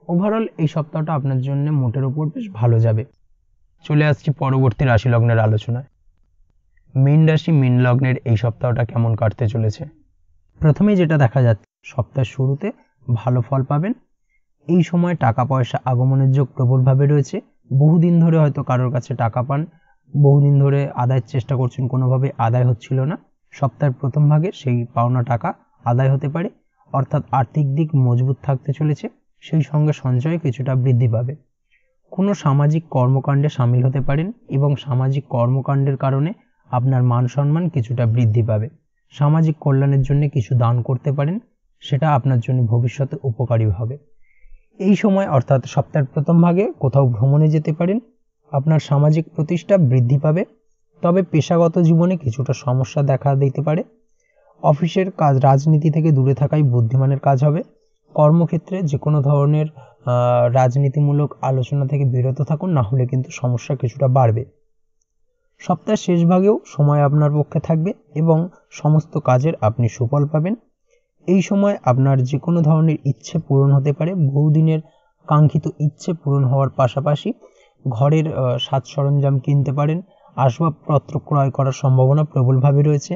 ওভারঅল এই সপ্তাহটা আপনার জন্য মোটের ওপর বেশ ভালো যাবে। চলে আসছি পরবর্তী রাশি লগ্নের আলোচনায়। মীন রাশি মীন লগ্নের এই সপ্তাহটা কেমন কাটতে চলেছে। প্রথমেই যেটা দেখা যাচ্ছে, সপ্তাহের শুরুতে ভালো ফল পাবেন। এই সময় টাকা পয়সা আগমনের যোগ প্রবলভাবে রয়েছে। বহুদিন ধরে হয়তো কারোর কাছে টাকা পান, বহুদিন ধরে আদায়ের চেষ্টা করছেন, কোনোভাবে আদায় হচ্ছিল না। সপ্তাহের প্রথম ভাগে সেই পাওনা টাকা আদায় হতে পারে, অর্থাৎ আর্থিক দিক মজবুত থাকতে চলেছে। সেই সঙ্গে সঞ্চয় কিছুটা বৃদ্ধি পাবে। কোনো সামাজিক কর্মকাণ্ডে সামিল হতে পারেন এবং সামাজিক কর্মকাণ্ডের কারণে আপনার মান সম্মান কিছুটা বৃদ্ধি পাবে। সামাজিক কল্যাণের জন্য কিছু দান করতে পারেন, সেটা আপনার জন্য ভবিষ্যতে উপকারী হবে। এই সময় অর্থাৎ সপ্তাহের প্রথম ভাগে কোথাও ভ্রমণে যেতে পারেন, আপনার সামাজিক প্রতিষ্ঠা বৃদ্ধি পাবে। তবে পেশাগত জীবনে কিছুটা সমস্যা দেখা দিতে পারে। অফিসের কাজ, রাজনীতি থেকে দূরে থাকাই বুদ্ধিমানের কাজ হবে। কর্মক্ষেত্রে যে কোনো ধরনের রাজনীতিমূলক আলোচনা থেকে বিরত থাকুন, না হলে কিন্তু সমস্যা কিছুটা বাড়বে। সপ্তাহের শেষ ভাগেও সময় আপনার পক্ষে থাকবে এবং সমস্ত কাজের আপনি সুফল পাবেন। এই সময় আপনার যে কোনো ধরনের ইচ্ছে পূরণ হতে পারে। বহুদিনের কাঙ্ক্ষিত ইচ্ছে পূরণ হওয়ার পাশাপাশি ঘরের সাজ সরঞ্জাম কিনতে পারেন, আসবাবপত্র ক্রয় করার সম্ভাবনা প্রবলভাবে রয়েছে।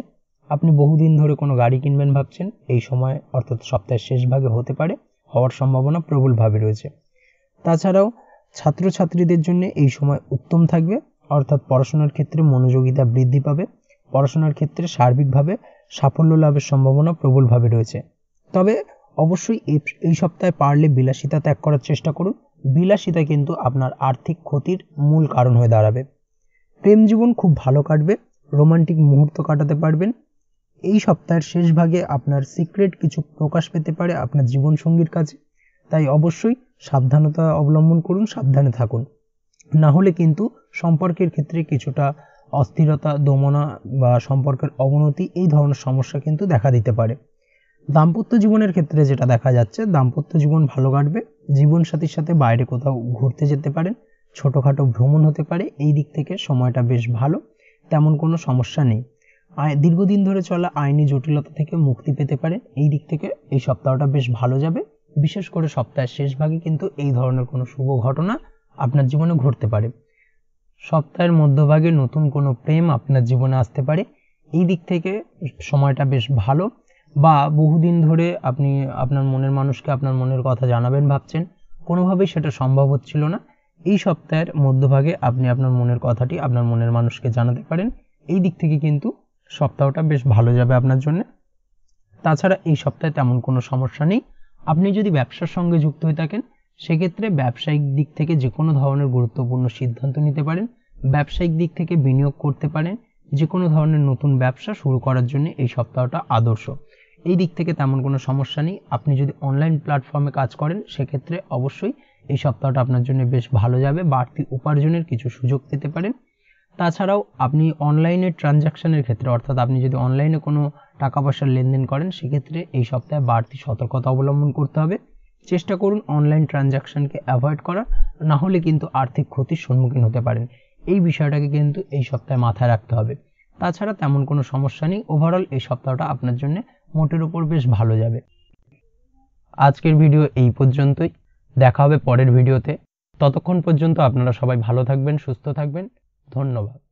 আপনি বহুদিন ধরে কোনো গাড়ি কিনবেন ভাবছেন, এই সময় অর্থাৎ সপ্তাহের শেষ ভাগে হতে পারে, হওয়ার সম্ভাবনা প্রবলভাবে রয়েছে। তাছাড়াও ছাত্রছাত্রীদের জন্য এই সময় উত্তম থাকবে, অর্থাৎ পড়াশোনার ক্ষেত্রে মনোযোগিতা বৃদ্ধি পাবে। পড়াশোনার ক্ষেত্রে সার্বিকভাবে সাফল্য লাভের সম্ভাবনা প্রবলভাবে রয়েছে। তবে অবশ্যই এই সপ্তাহে পারলে বিলাসিতা ত্যাগ করার চেষ্টা করুন। বিলাসিতা কিন্তু আপনার আর্থিক ক্ষতির মূল কারণ হয়ে দাঁড়াবে। প্রেম জীবন খুব ভালো কাটবে, রোমান্টিক মুহূর্ত কাটাতে পারবেন। এই সপ্তাহের শেষ ভাগে আপনার সিক্রেট কিছু প্রকাশ পেতে পারে আপনার জীবনসঙ্গীর কাছে, তাই অবশ্যই সাবধানতা অবলম্বন করুন, সাবধানে থাকুন, না হলে কিন্তু সম্পর্কের ক্ষেত্রে কিছুটা অস্থিরতা, দমনা বা সম্পর্কের অবনতি এই ধরনের সমস্যা কিন্তু দেখা দিতে পারে। দাম্পত্য জীবনের ক্ষেত্রে যেটা দেখা যাচ্ছে, দাম্পত্য জীবন ভালো কাটবে, জীবনসাথীর সাথে বাইরে কোথাও ঘুরতে যেতে পারেন, ছোটোখাটো ভ্রমণ হতে পারে, এই দিক থেকে সময়টা বেশ ভালো, তেমন কোনো সমস্যা নেই। দীর্ঘদিন ধরে চলা আইনি জটিলতা থেকে মুক্তি পেতে পারেন, এই দিক থেকে এই সপ্তাহটা বেশ ভালো যাবে। বিশেষ করে সপ্তাহের শেষ ভাগে কিন্তু এই ধরনের কোনো শুভ ঘটনা আপনার জীবনে ঘটতে পারে। সপ্তাহের মধ্যভাগে নতুন কোনো প্রেম আপনার জীবনে আসতে পারে, এই দিক থেকে সময়টা বেশ ভালো। বা বহুদিন ধরে আপনি আপনার মনের মানুষকে আপনার মনের কথা জানাবেন ভাবছেন, কোনোভাবেই সেটা সম্ভব হচ্ছিল না, এই সপ্তাহের মধ্যভাগে আপনি আপনার মনের কথাটি আপনার মনের মানুষকে জানাতে পারেন, এই দিক থেকে কিন্তু সপ্তাহটা বেশ ভালো যাবে আপনার জন্য। তাছাড়া এই সপ্তাহে তেমন কোনো সমস্যা নেই। আপনি যদি ব্যবসার সঙ্গে যুক্ত হয়ে থাকেন, সেক্ষেত্রে ব্যবসায়িক দিক থেকে যে কোনো ধরনের গুরুত্বপূর্ণ সিদ্ধান্ত নিতে পারেন, ব্যবসায়িক দিক থেকে বিনিয়োগ করতে পারেন, যে কোনো ধরনের নতুন ব্যবসা শুরু করার জন্য এই সপ্তাহটা আদর্শ। এই দিক থেকে তেমন কোনো সমস্যা নেই। আপনি যদি অনলাইন প্ল্যাটফর্মে কাজ করেন, সেক্ষেত্রে অবশ্যই এই সপ্তাহটা আপনার জন্য বেশ ভালো যাবে, বাড়তি উপার্জনের কিছু সুযোগ পেতে পারেন। তাছাড়াও আপনি অনলাইনে ট্রানজ্যাকশনের ক্ষেত্রে, অর্থাৎ আপনি যদি অনলাইনে কোনো টাকা পয়সার লেনদেন করেন, সেক্ষেত্রে এই সপ্তাহে বাড়তি সতর্কতা অবলম্বন করতে হবে। চেষ্টা করুন অনলাইন ট্রানজ্যাকশনকে অ্যাভয়েড করার, না হলে কিন্তু আর্থিক ক্ষতির সম্মুখীন হতে পারেন। এই বিষয়টাকে কিন্তু এই সপ্তাহে মাথায় রাখতে হবে। তাছাড়া তেমন কোনো সমস্যা নেই। ওভারঅল এই সপ্তাহটা আপনার জন্য মোটের উপর বেশ ভালো যাবে। আজকের ভিডিও এই পর্যন্তই, দেখা হবে পরের ভিডিওতে। ততক্ষণ পর্যন্ত আপনারা সবাই ভালো থাকবেন, সুস্থ থাকবেন। ধন্যবাদ।